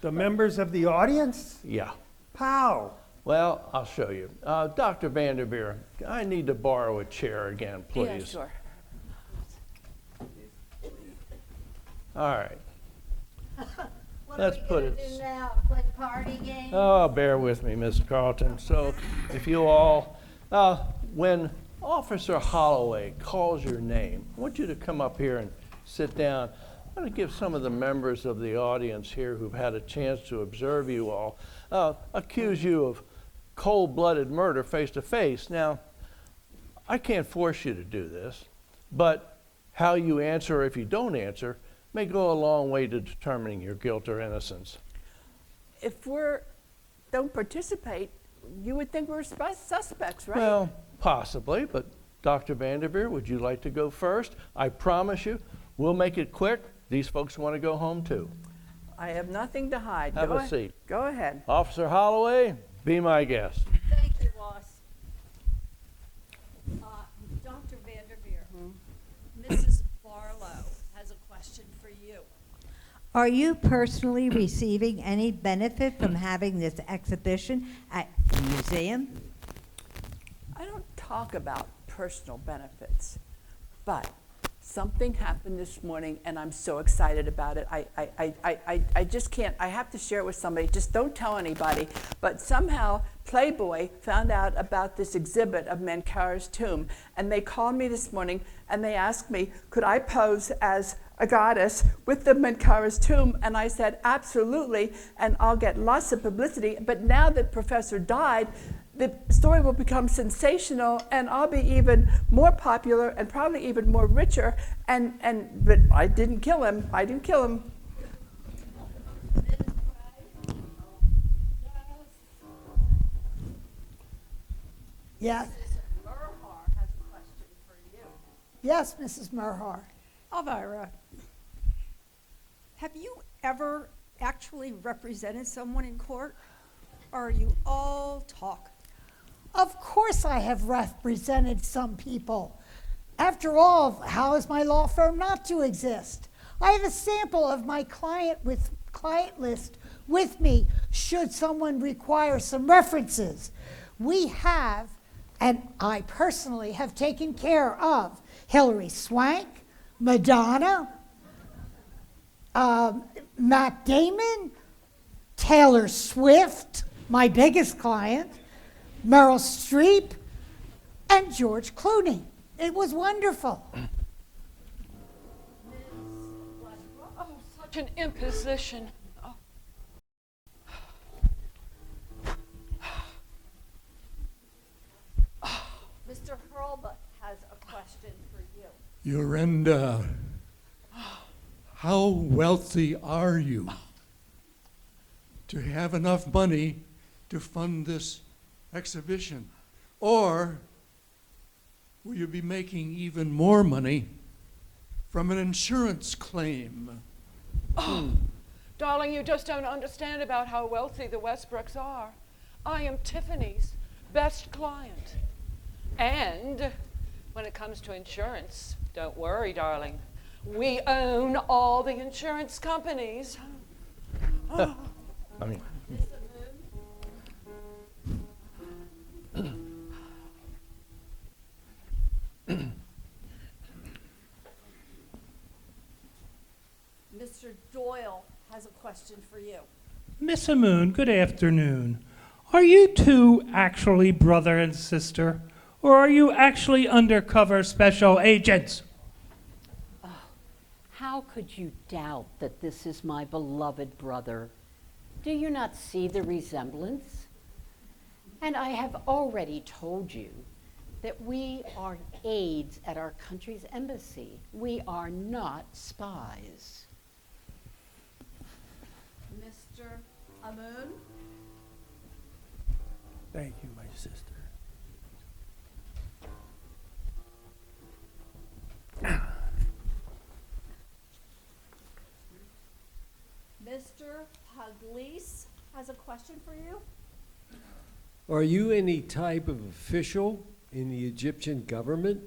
The members of the audience? Yeah. How? Well, I'll show you. Dr. Vanderveer, I need to borrow a chair again, please. Yeah, sure. All right. What Let's are we put gonna it. do now? Play party game? Oh, bear with me, Miss Carlton. So, if you all, when Officer Holloway calls your name, I want you to come up here and sit down. I want to give some of the members of the audience here who've had a chance to observe you all, accuse you of cold-blooded murder face to face. Now, I can't force you to do this, but how you answer or if you don't answer may go a long way to determining your guilt or innocence. If don't participate, you would think we're suspects, right? Well, possibly, but Dr. Vanderveer, would you like to go first? I promise you, we'll make it quick. These folks want to go home too. I have nothing to hide. Have a seat. Go ahead. Officer Holloway, be my guest. Thank you, Ross. Dr. Vanderveer, Mrs. Barlow has a question for you. Are you personally receiving any benefit from having this exhibition at the museum? I don't talk about personal benefits, but something happened this morning and I'm so excited about it. I just can't, I have to share it with somebody. Just don't tell anybody. But somehow Playboy found out about this exhibit of Menkara's tomb, and they called me this morning and they asked me, could I pose as a goddess with the Menkara's tomb? And I said, absolutely, and I'll get lots of publicity. But now that Professor died, the story will become sensational, and I'll be even more popular and probably even more richer. But I didn't kill him. I didn't kill him. Yes. Mrs. Merhar has a question for you. Yes, Mrs. Merhar. Elvira, have you ever actually represented someone in court? Or are you all talk? Of course I have represented some people. After all, how is my law firm not to exist? I have a sample of my client list with me should someone require some references. We have, and I personally have taken care of Hilary Swank, Madonna, Matt Damon, Taylor Swift, my biggest client, Meryl Streep, and George Clooney. It was wonderful. Oh, such an imposition. Oh. Mr. Hurlbut has a question for you. Yorenda, how wealthy are you to have enough money to fund this exhibition? Or will you be making even more money from an insurance claim? Oh, darling, you just don't understand about how wealthy the Westbrooks are. I am Tiffany's best client. And when it comes to insurance, don't worry, darling. We own all the insurance companies. Oh. I mean, Mr. Doyle has a question for you. Miss Amoon, good afternoon. Are you two actually brother and sister, or are you actually undercover special agents? How could you doubt that this is my beloved brother? Do you not see the resemblance? And I have already told you that we are aides at our country's embassy. We are not spies. Mr. Amoon? Thank you, my sister. Mr. Pugliese has a question for you. Are you any type of official in the Egyptian government?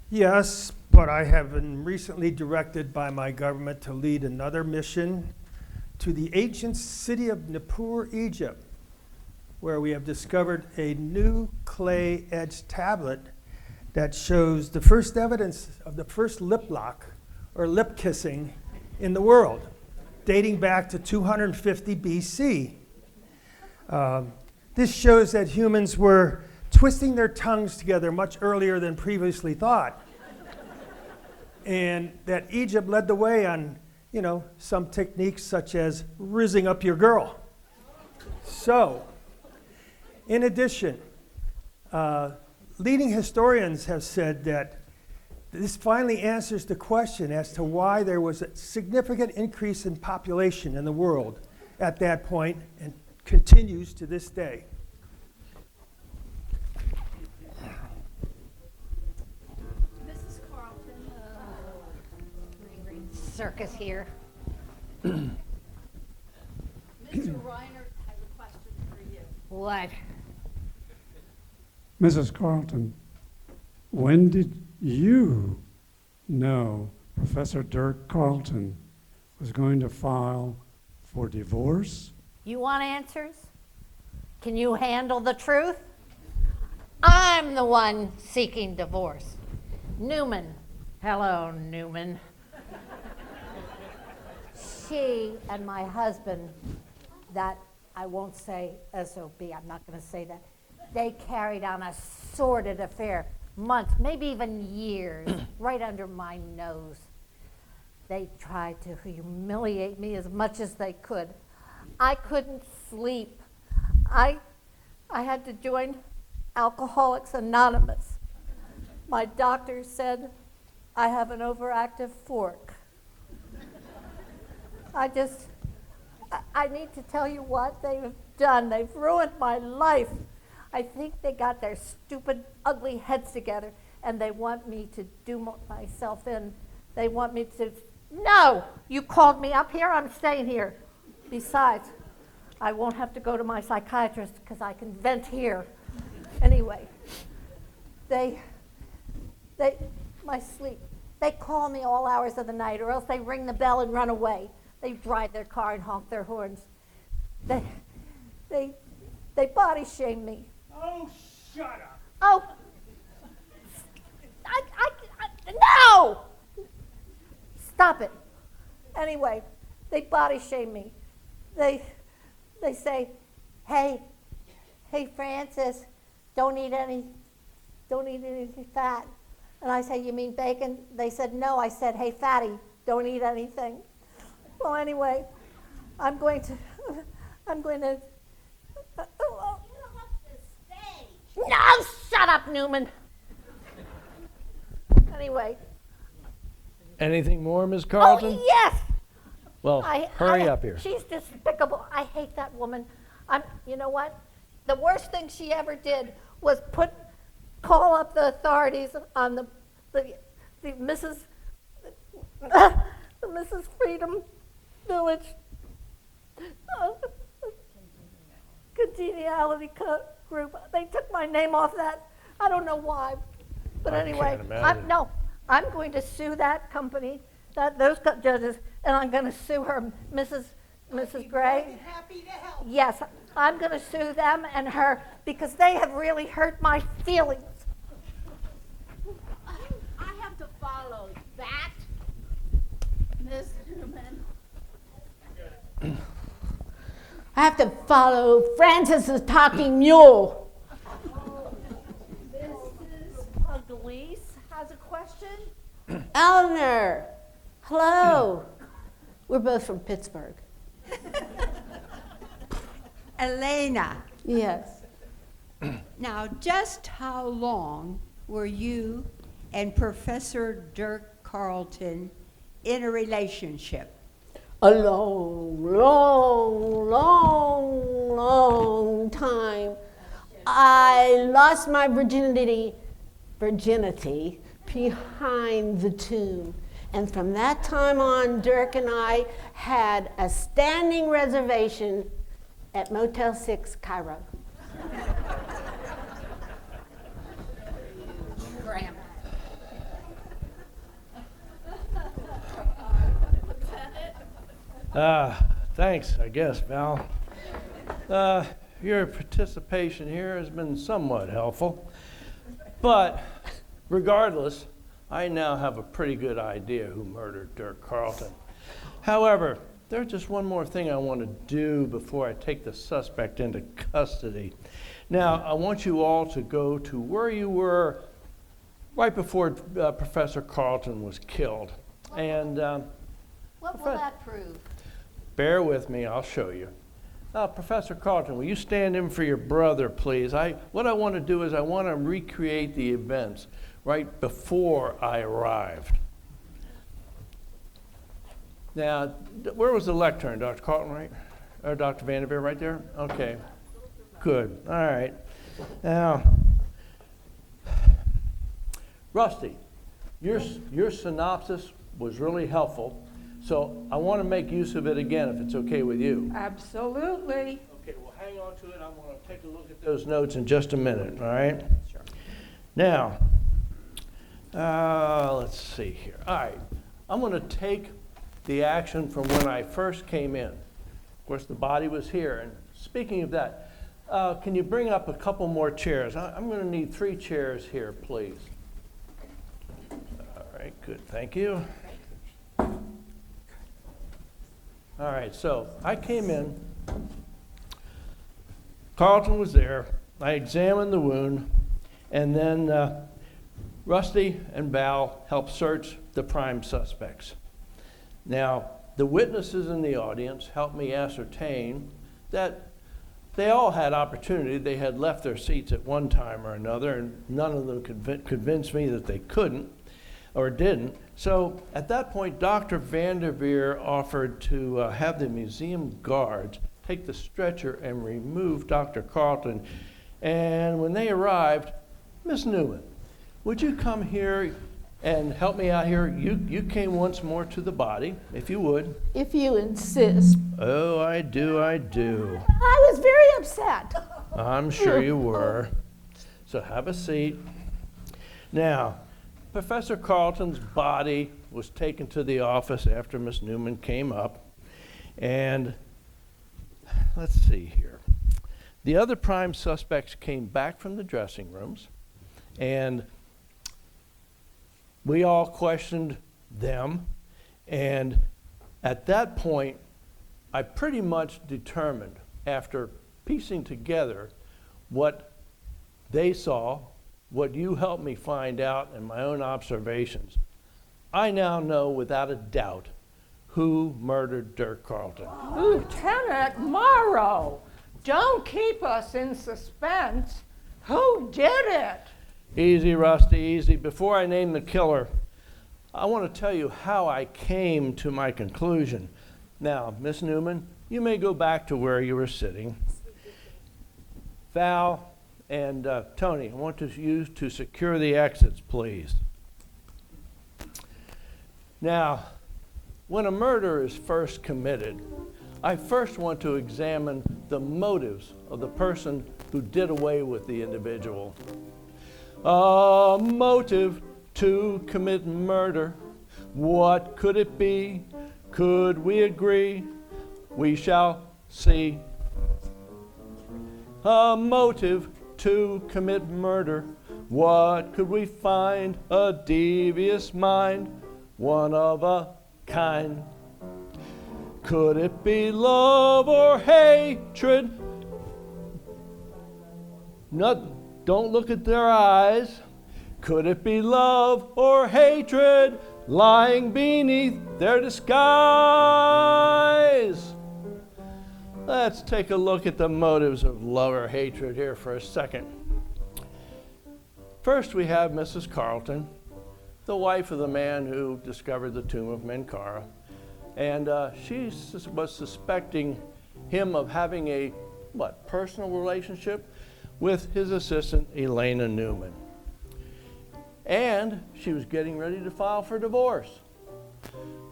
Yes, but I have been recently directed by my government to lead another mission to the ancient city of Nippur, Egypt, where we have discovered a new clay-edged tablet that shows the first evidence of the first lip lock or lip kissing in the world, dating back to 250 BC. This shows that humans were twisting their tongues together much earlier than previously thought. And that Egypt led the way on, some techniques such as rizzing up your girl. So, in addition, leading historians have said that this finally answers the question as to why there was a significant increase in population in the world at that point and continues to this day. Mrs. Carlton. Circus here. Mr. Reiner has a question for you. What? Mrs. Carlton, when did you know Professor Dirk Carlton was going to file for divorce? You want answers? Can you handle the truth? I'm the one seeking divorce. Newman. Hello, Newman. She and my husband, that I won't say SOB, I'm not going to say that. They carried on a sordid affair, months, maybe even years, right under my nose. They tried to humiliate me as much as they could. I couldn't sleep. I had to join Alcoholics Anonymous. My doctor said I have an overactive fork. I need to tell you what they've done. They've ruined my life. I think they got their stupid, ugly heads together, and they want me to do myself in. They want me to. No! You called me up here, I'm staying here. Besides, I won't have to go to my psychiatrist because I can vent here. Anyway, my sleep. They call me all hours of the night, or else they ring the bell and run away. They drive their car and honk their horns. They body shame me. Oh, shut up. Oh, no! Stop it. Anyway, they body shame me. They say, hey, Francis, don't eat anything fat. And I say, you mean bacon? They said, no. I said, hey, fatty, don't eat anything. Well, anyway, I'm going to. No, shut up, Newman. Anyway. Anything more, Ms. Carlton? Oh, yes. Well, hurry up here. She's despicable. I hate that woman. You know what? The worst thing she ever did was call up the authorities on the Mrs. the Mrs. Freedom Village congeniality group. They took my name off that. I don't know why, but anyway, I'm going to sue that company, those judges, and I'm going to sue her, Mrs. Gray. Happy to help. Yes, I'm going to sue them and her because they have really hurt my feelings. I have to follow that. Miss Newman. I have to follow Francis's talking mule. Mrs. Pugliese has a question. Eleanor, hello. We're both from Pittsburgh. Elena, Yes. now just how long were you and Professor Dirk Carlton in a relationship? A long, long, long, long time. I lost my virginity behind the tomb. And from that time on, Dirk and I had a standing reservation at Motel 6, Cairo. Thanks, I guess, Val. Your participation here has been somewhat helpful. But regardless, I now have a pretty good idea who murdered Dirk Carlton. However, there's just one more thing I want to do before I take the suspect into custody. Now, I want you all to go to where you were right before Professor Carlton was killed. And What will that prove? bear with me, I'll show you. Professor Carlton, will you stand in for your brother, please? What I want to do is I want to recreate the events right before I arrived. Now, where was the lectern? Dr. Carlton, right? Or Dr. Vanderveer, right there? Okay, good, all right. Now, Rusty, your synopsis was really helpful, so I want to make use of it again if it's okay with you. Absolutely. Okay, well, hang on to it. I'm going to take a look at those notes in just a minute, all right? Sure. Now, let's see here. All right, I'm going to take the action from when I first came in. Of course, the body was here. And speaking of that, can you bring up a couple more chairs? I'm going to need 3 chairs here, please. All right, good. Thank you. All right, so I came in. Carlton was there. I examined the wound, and then Rusty and Val helped search the prime suspects. Now, the witnesses in the audience helped me ascertain that they all had opportunity. They had left their seats at one time or another, and none of them convinced me that they couldn't or didn't. So at that point, Dr. Vanderveer offered to have the museum guards take the stretcher and remove Dr. Carlton. And when they arrived, Miss Newman, would you come here and help me out here? You came once more to the body, if you would. If you insist. Oh, I do. I was very upset. I'm sure you were. So have a seat. Now, Professor Carlton's body was taken to the office after Miss Newman came up. And let's see here. The other prime suspects came back from the dressing rooms, and we all questioned them. And at that point, I pretty much determined, after piecing together what they saw, what you helped me find out, and my own observations, I now know without a doubt who murdered Dirk Carlton. Lieutenant Morrow, don't keep us in suspense. Who did it? Easy, Rusty, easy. Before I name the killer, I want to tell you how I came to my conclusion. Now, Miss Newman, you may go back to where you were sitting. Val and Tony, I want you to secure the exits, please. Now, when a murder is first committed, I first want to examine the motives of the person who did away with the individual. A motive to commit murder. What could it be? Could we agree? We shall see. A motive to commit murder. What could we find? A devious mind, one of a kind? Could it be love or hatred? Don't look at their eyes. Could it be love or hatred lying beneath their disguise? Let's take a look at the motives of love or hatred here for a second. First, we have Mrs. Carleton, the wife of the man who discovered the tomb of Menkaure. And she was suspecting him of having a, personal relationship with his assistant, Elena Newman. And she was getting ready to file for divorce.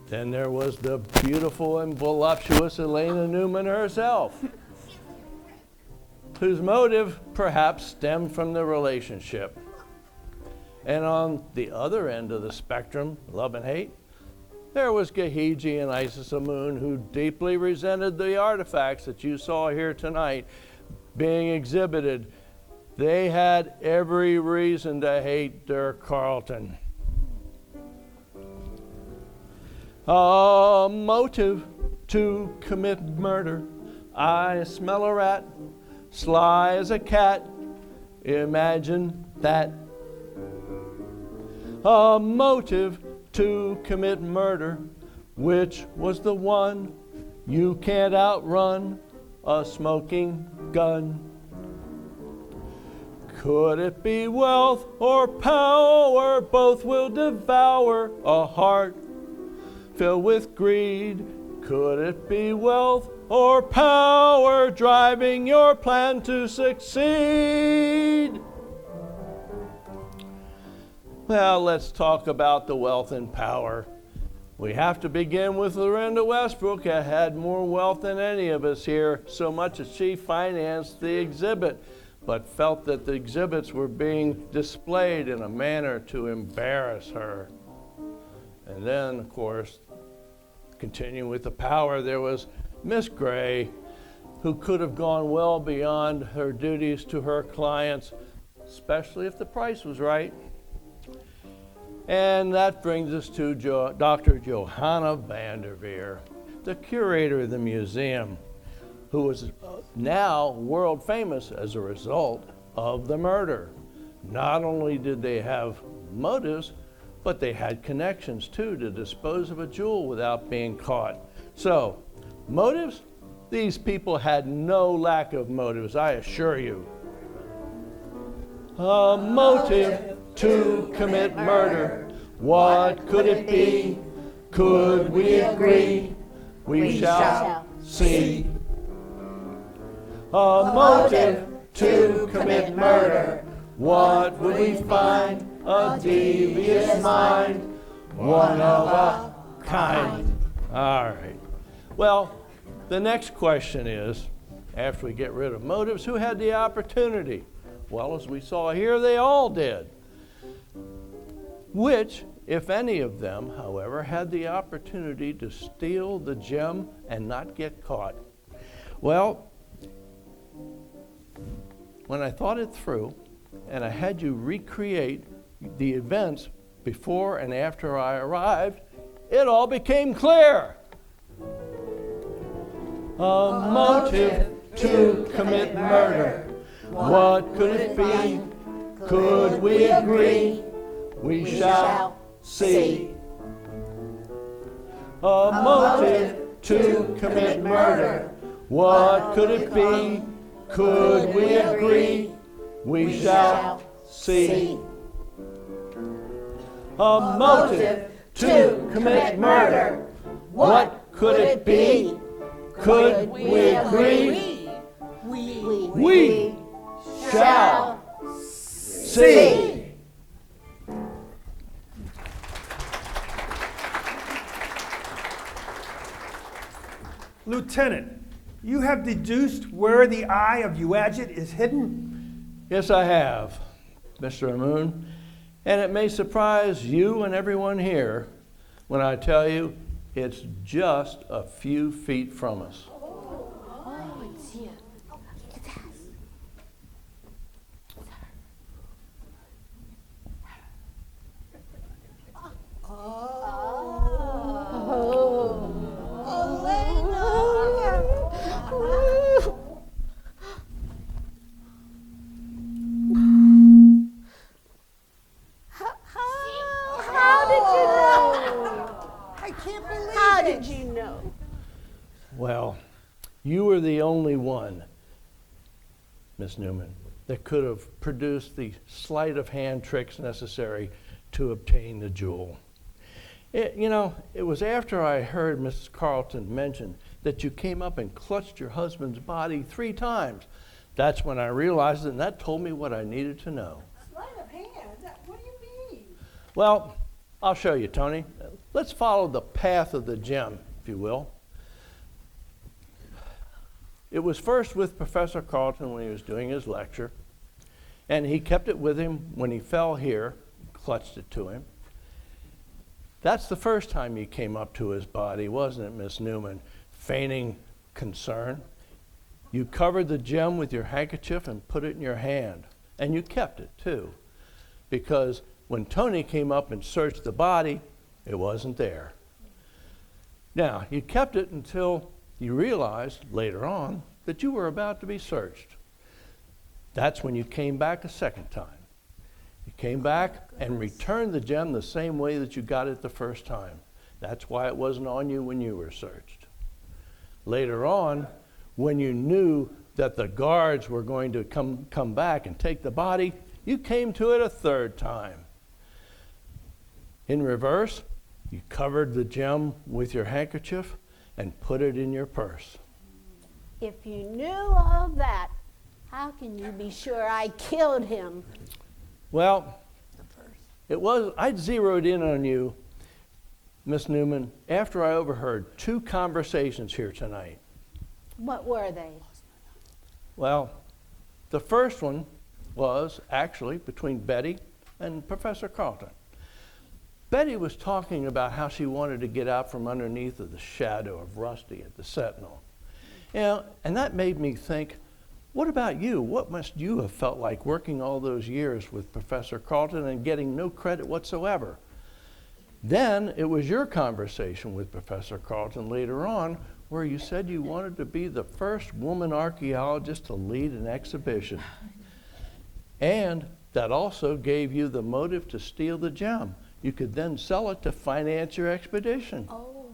Then there was the beautiful and voluptuous Elena Newman herself, whose motive perhaps stemmed from the relationship. And on the other end of the spectrum, love and hate, there was Gahiji and Isis Amun, who deeply resented the artifacts that you saw here tonight being exhibited. They had every reason to hate Dirk Carleton. A motive to commit murder. I smell a rat, sly as a cat. Imagine that. A motive to commit murder. Which was the one? You can't outrun a smoking gun. Could it be wealth or power? Both will devour a heart filled with greed. Could it be wealth or power driving your plan to succeed? Well, let's talk about the wealth and power. We have to begin with Lorinda Westbrook, who had more wealth than any of us here, so much that she financed the exhibit, but felt that the exhibits were being displayed in a manner to embarrass her. And then, of course, continuing with the power, there was Miss Gray, who could have gone well beyond her duties to her clients, especially if the price was right. And that brings us to Dr. Johanna Vanderveer, the curator of the museum, who was now world famous as a result of the murder. Not only did they have motives, but they had connections too to dispose of a jewel without being caught. So, motives? These people had no lack of motives, I assure you. A motive to commit murder. What could it be? Could we agree? We shall see. A motive to commit murder. What would we find? A devious mind, one of a kind. All right. Well, the next question is, after we get rid of motives, who had the opportunity? Well, as we saw here, they all did. Which, if any of them, however, had the opportunity to steal the gem and not get caught? Well, when I thought it through, and I had you recreate the events before and after I arrived, it all became clear. A motive to commit murder. What could it be? Could we agree? We shall see. A motive to commit murder. What could it be? Could we agree? We shall see. A motive to commit murder. What could it be? Could we agree? We shall see. Lieutenant, you have deduced where the eye of Uajit is hidden? Yes, I have, Mr. Amun. And it may surprise you and everyone here when I tell you it's just a few feet from us. Oh, it's you. the only one, Miss Newman, that could have produced the sleight of hand tricks necessary to obtain the jewel. It was after I heard Mrs. Carlton mention that you came up and clutched your husband's body 3 times. That's when I realized it, and that told me what I needed to know. Sleight of hand? What do you mean? Well, I'll show you, Tony. Let's follow the path of the gem, if you will. It was first with Professor Carlton when he was doing his lecture, and he kept it with him when he fell here, clutched it to him. That's the first time you came up to his body, wasn't it, Miss Newman? Feigning concern. You covered the gem with your handkerchief and put it in your hand. And you kept it, too. Because when Tony came up and searched the body, it wasn't there. Now, you kept it until you realized later on that you were about to be searched. That's when you came back a second time. You came back and returned the gem the same way that you got it the first time. That's why it wasn't on you when you were searched. Later on, when you knew that the guards were going to come back and take the body, you came to it a third time. In reverse, you covered the gem with your handkerchief and put it in your purse. If you knew all that, how can you be sure I killed him? Well, I'd zeroed in on you, Miss Newman, after I overheard 2 conversations here tonight. What were they? Well, the first one was actually between Betty and Professor Carlton. Betty was talking about how she wanted to get out from underneath of the shadow of Rusty at the Sentinel. And that made me think, what about you? What must you have felt like working all those years with Professor Carlton and getting no credit whatsoever? Then it was your conversation with Professor Carlton later on where you said you wanted to be the first woman archaeologist to lead an exhibition. And that also gave you the motive to steal the gem. You could then sell it to finance your expedition. Oh.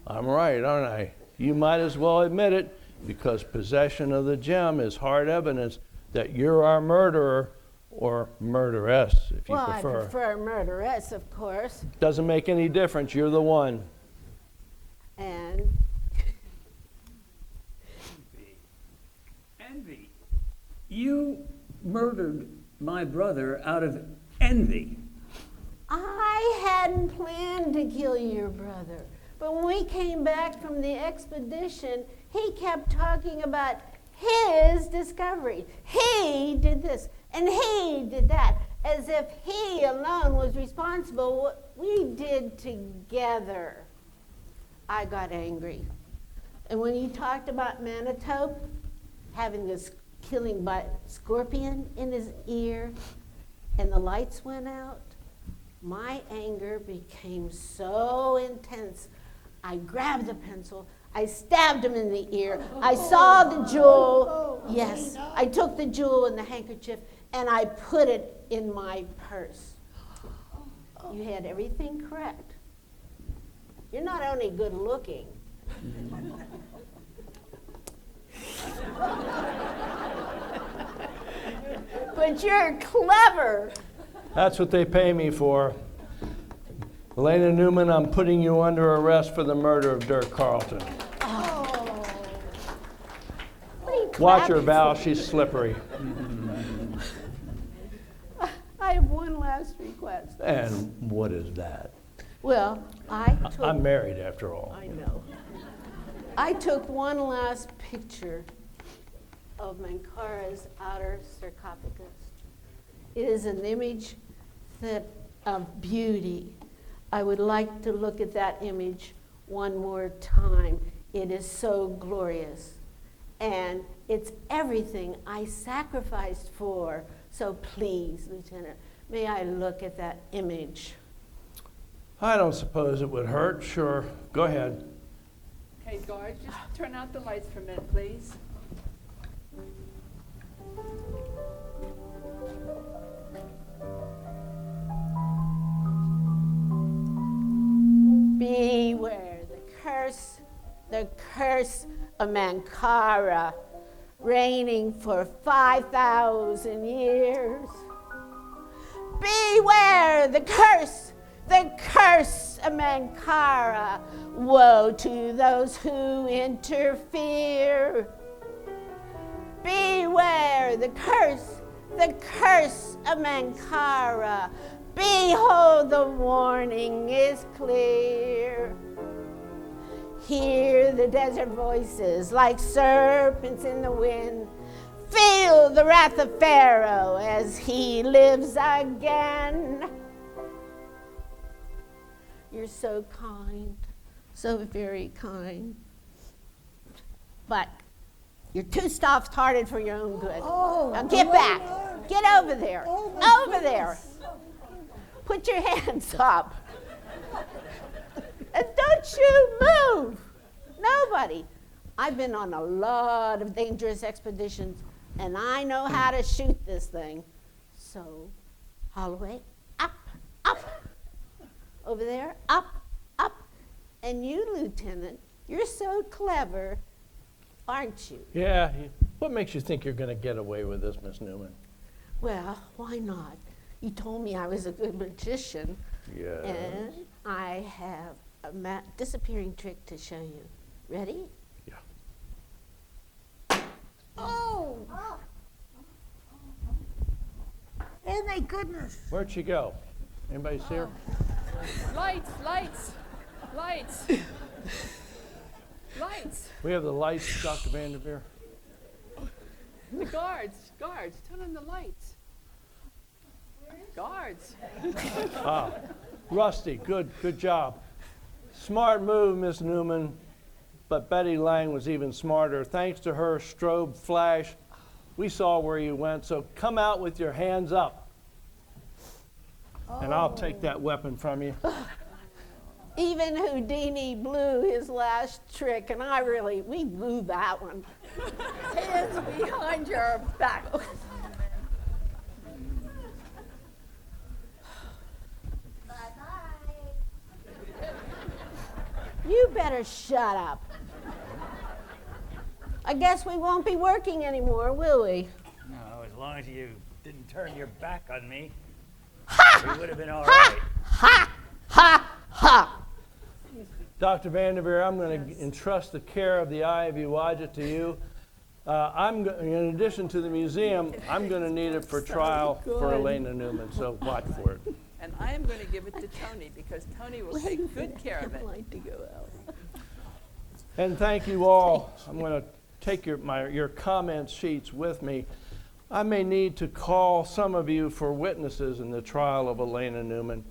I'm right, aren't I? You might as well admit it, because possession of the gem is hard evidence that you're our murderer, or murderess, if you prefer. Well, I prefer murderess, of course. Doesn't make any difference. You're the one. And? Envy. You murdered my brother out of envy. I hadn't planned to kill your brother. But when we came back from the expedition, he kept talking about his discovery. He did this, and he did that, as if he alone was responsible for what we did together. I got angry. And when he talked about Manitope having this killing by scorpion in his ear, and the lights went out, my anger became so intense. I grabbed the pencil, I stabbed him in the ear, I saw the jewel. Yes, I took the jewel and the handkerchief and I put it in my purse. You had everything correct. You're not only good looking, but you're clever. That's what they pay me for. Elena Newman, I'm putting you under arrest for the murder of Dirk Carlton. Oh. Watch her, Val, she's slippery. I have one last request. And what is that? Well, I'm married after all. I know. I took one last picture of Mankara's outer sarcophagus. It is an image of beauty. I would like to look at that image one more time. It is so glorious. And it's everything I sacrificed for. So please, Lieutenant, may I look at that image? I don't suppose it would hurt. Sure, go ahead. Okay, guards, just turn out the lights for a minute, please. Beware the curse of Mankara, reigning for 5,000 years. Beware the curse of Mankara. Woe to those who interfere. Beware the curse of Mankara. Behold, the warning is clear. Hear the desert voices like serpents in the wind. Feel the wrath of Pharaoh as he lives again. You're so kind, so very kind. But you're too soft-hearted for your own good. Now get back. Get over there. Over there. Put your hands up. And don't you move. Nobody. I've been on a lot of dangerous expeditions, and I know how to shoot this thing. So, Holloway, up, up. Over there, up, up. And you, Lieutenant, you're so clever, aren't you? Yeah. What makes you think you're going to get away with this, Miss Newman? Well, why not? You told me I was a good magician. Yes. And I have a disappearing trick to show you. Ready? Yeah. Oh! Oh my goodness. Where'd she go? Anybody see her? Lights, lights, lights, lights. We have the lights, Dr. Vanderveer. The guards, turn on the lights. Guards. Rusty, good job. Smart move, Miss Newman. But Betty Lang was even smarter. Thanks to her strobe flash, we saw where you went. So come out with your hands up. And I'll take that weapon from you. Even Houdini blew his last trick, and we blew that one. Hands behind your back. You better shut up. I guess we won't be working anymore, will we? No, as long as you didn't turn your back on me, Ha! we would have been all Ha! right. Ha! Ha! Ha! Dr. Vanderveer, I'm going to entrust the care of the Eye of Iwaja to you. In addition to the museum, I'm going to need it for trial for Elena Newman, so watch for it. And I am going to give it to Tony because Tony will take good care of it. Like to go out. And thank you all. I'm going to take your comment sheets with me. I may need to call some of you for witnesses in the trial of Elena Newman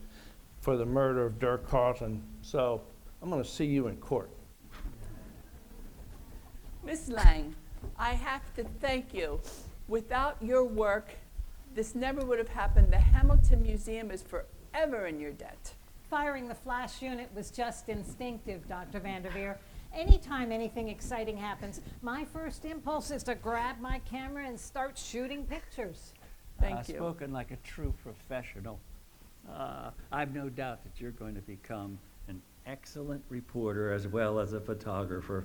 for the murder of Dirk Carlton. So I'm going to see you in court. Miss Lang, I have to thank you. Without your work, this never would have happened. The Hamilton Museum is forever in your debt. Firing the flash unit was just instinctive, Dr. Vanderveer. Anytime anything exciting happens, my first impulse is to grab my camera and start shooting pictures. Thank you. Spoken like a true professional. I've no doubt that you're going to become an excellent reporter as well as a photographer.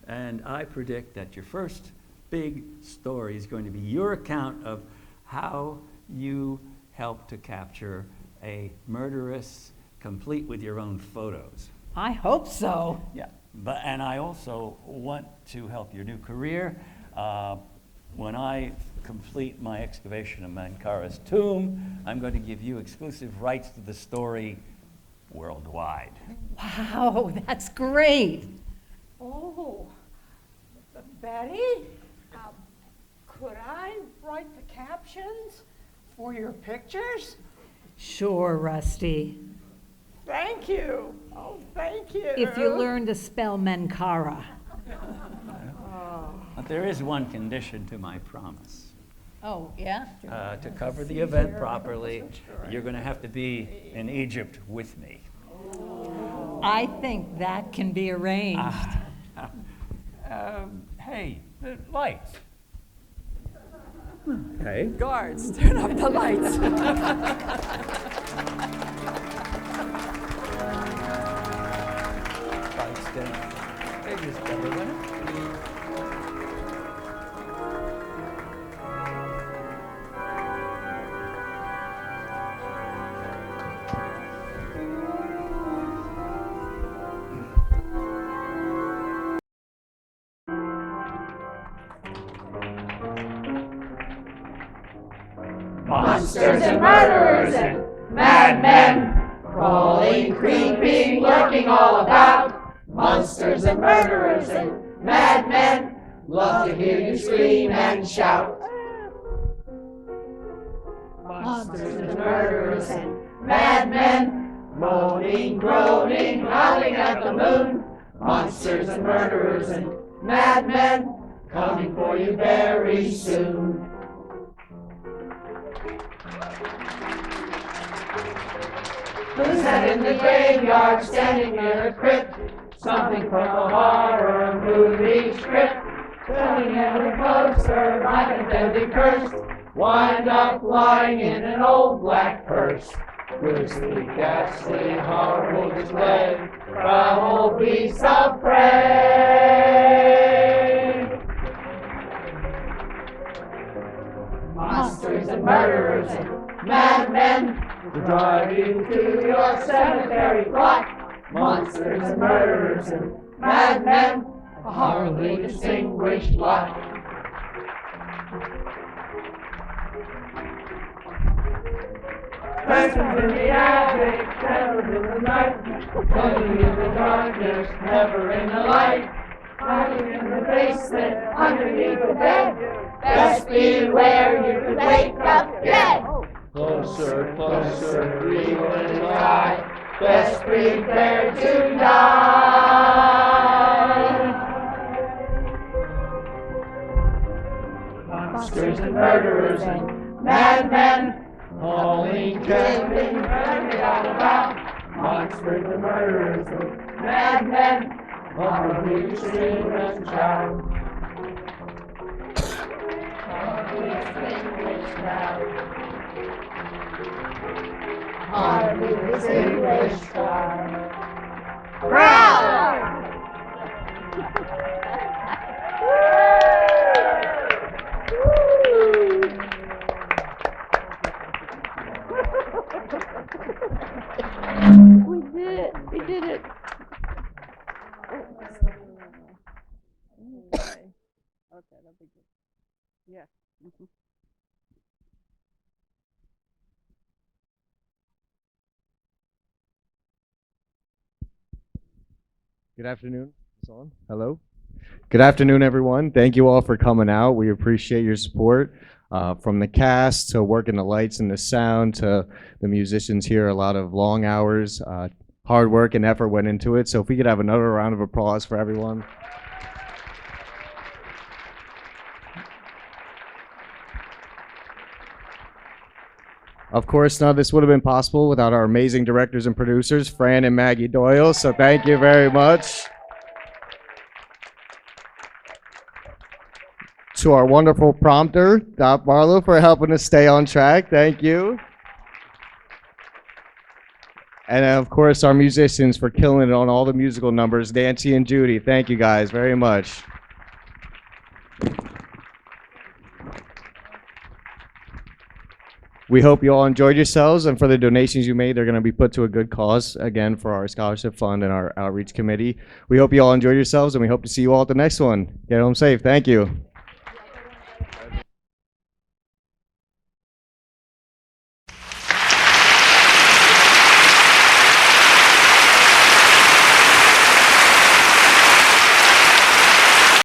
And I predict that your first big story is going to be your account of how you helped to capture a murderess complete with your own photos. I hope so. Yeah, and I also want to help your new career. When I complete my excavation of Mankara's tomb, I'm going to give you exclusive rights to the story worldwide. Wow, that's great. Oh, Betty, could I write the captions for your pictures? Sure, Rusty. Thank you. Oh, thank you. If you learn to spell Mankara. But there is one condition to my promise. Oh, yeah? To cover the event properly, you're going to have to be in Egypt with me. I think that can be arranged. Hey, the lights. Okay. Guards, turn off the lights. Lights down. They just better than it. Monsters and murderers and madmen, crawling, creeping, lurking all about. Monsters and murderers and madmen, love to hear you scream and shout. Monsters and murderers and madmen, moaning, groaning, howling at the moon. Monsters and murderers and madmen, coming for you very soon. Who's that in the graveyard standing near the crypt? Something from a horror movie script. Coming ever closer like a deadly curse. Wind up lying in an old black purse. Grisly, ghastly, horrible display. Foul beasts of prey. Monsters and murderers and madmen, drive you to your cemetery plot. Monsters and murderers and madmen, a horribly distinguished lot. Persons in the attic, never in the night. Running in the darkness, never in the light. Hiding in the basement, underneath the bed. Best beware, you could wake up dead. Closer, closer, we will die. Best prepare to die. Monsters and murderers and madmen, hauling, killing, running all about. Monsters and murderers and madmen, horribly scream and shout. Horribly distinguished crowd. Horribly distinguished crowd. We did it. We did it. Okay, that'll be good. Yeah. Good afternoon. It's on. Hello. Good afternoon, everyone. Thank you all for coming out. We appreciate your support. From the cast to working the lights and the sound to the musicians here, a lot of long hours, hard work and effort went into it. So if we could have another round of applause for everyone. Of course, none of this would have been possible without our amazing directors and producers, Fran and Maggie Doyle, so thank you very much. To our wonderful prompter, Doc Marlowe, for helping us stay on track, thank you. And of course, our musicians for killing it on all the musical numbers, Nancy and Judy, thank you guys very much. We hope you all enjoyed yourselves, and for the donations you made, they're going to be put to a good cause, again, for our scholarship fund and our outreach committee. We hope you all enjoyed yourselves, and we hope to see you all at the next one. Get home safe. Thank you.